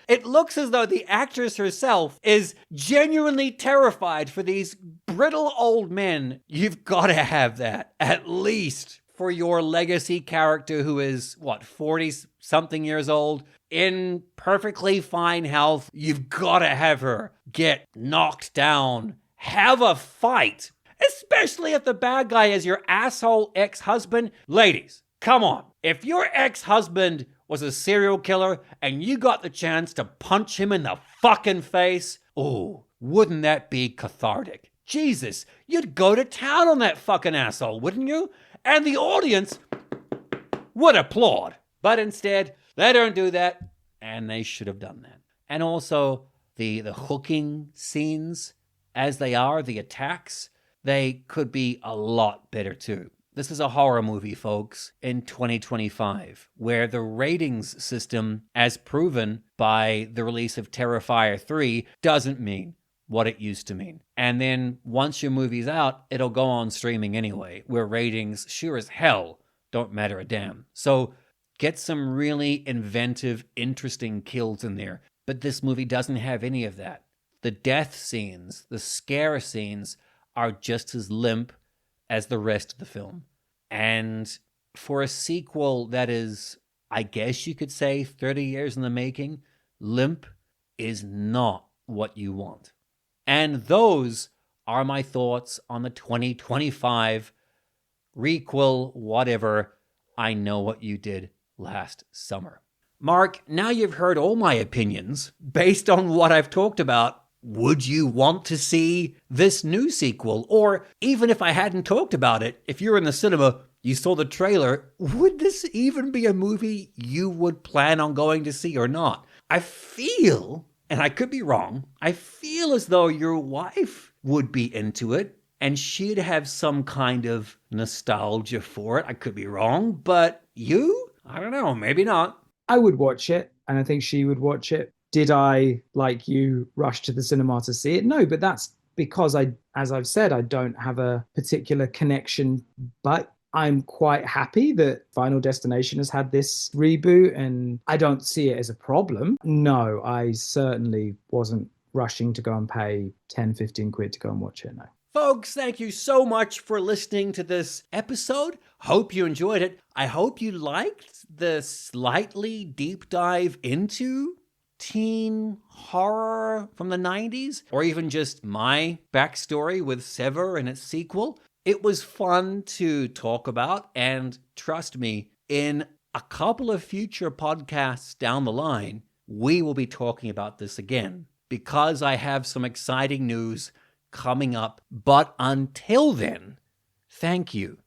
It looks as though the actress herself is genuinely terrified for these brittle old men. You've got to have that at least for your legacy character who is, 40-something years old, in perfectly fine health. You've got to have her get knocked down, have a fight, especially if the bad guy is your asshole ex-husband. Ladies, come on. If your ex-husband was a serial killer and you got the chance to punch him in the fucking face, oh, wouldn't that be cathartic? Jesus, you'd go to town on that fucking asshole, wouldn't you? And the audience would applaud. But instead, they don't do that, and they should have done that. And also, the hooking scenes, as they are, the attacks, they could be a lot better too. This is a horror movie, folks, in 2025, where the ratings system, as proven by the release of Terrifier 3, doesn't mean what it used to mean. And then once your movie's out, it'll go on streaming anyway, where ratings sure as hell don't matter a damn. So get some really inventive, interesting kills in there. But this movie doesn't have any of that. The death scenes, the scare scenes are just as limp as the rest of the film. And for a sequel that is, I guess you could say, 30 years in the making, limp is not what you want. And those are my thoughts on the 2025 requel, whatever, I Know What You Did Last Summer. Mark, now you've heard all my opinions based on what I've talked about. Would you want to see this new sequel? Or even if I hadn't talked about it, if you're in the cinema, you saw the trailer, would this even be a movie you would plan on going to see or not? I feel, and I could be wrong, I feel as though your wife would be into it and she'd have some kind of nostalgia for it. I could be wrong, but you? I don't know, maybe not. I would watch it, and I think she would watch it. Did I, like you, rush to the cinema to see it? No, but that's because as I've said, I don't have a particular connection, but I'm quite happy that Final Destination has had this reboot, and I don't see it as a problem. No, I certainly wasn't rushing to go and pay 10, 15 quid to go and watch it, no. Folks, thank you so much for listening to this episode. Hope you enjoyed it. I hope you liked the slightly deep dive into teen horror from the 90s, or even just my backstory with Sever and its sequel. It was fun to talk about, and trust me, in a couple of future podcasts down the line, we will be talking about this again, because I have some exciting news coming up. But until then, thank you.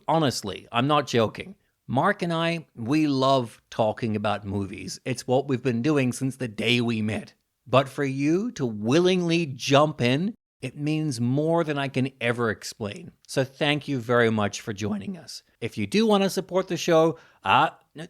Honestly, I'm not joking. Mark and I, we love talking about movies. It's what we've been doing since the day we met. But for you to willingly jump in, it means more than I can ever explain. So thank you very much for joining us. If you do want to support the show,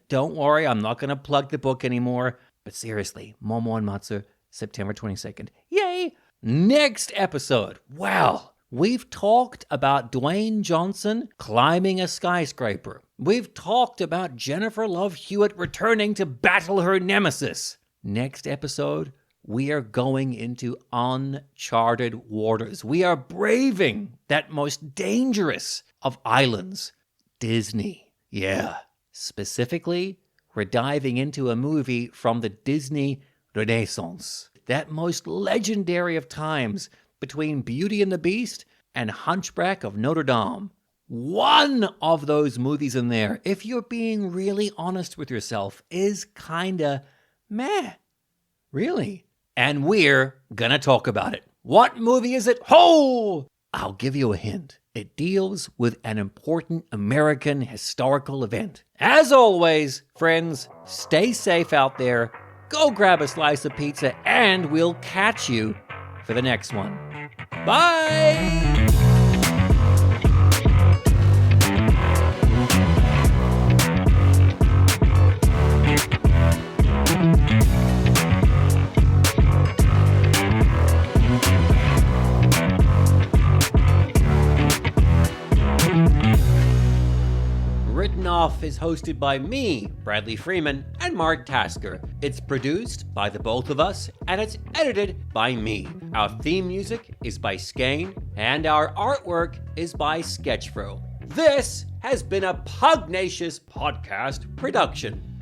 don't worry, I'm not going to plug the book anymore. But seriously, Momo and Matsu, September 22nd. Yay! Next episode. Well, we've talked about Dwayne Johnson climbing a skyscraper. We've talked about Jennifer Love Hewitt returning to battle her nemesis. Next episode, we are going into uncharted waters. We are braving that most dangerous of islands, Disney. Yeah. Specifically, we're diving into a movie from the Disney Renaissance. That most legendary of times between Beauty and the Beast and Hunchback of Notre Dame. One of those movies in there, if you're being really honest with yourself, is kinda meh. Really? And we're gonna talk about it. What movie is it? Ho! I'll give you a hint. It deals with an important American historical event. As always, friends, stay safe out there. Go grab a slice of pizza, and we'll catch you for the next one. Bye! Written Off is hosted by me, Bradley Freeman, and Mark Tasker. It's produced by the both of us, and it's edited by me. Our theme music is by Skane, and our artwork is by Sketchfro. This has been a Pugnacious Podcast production.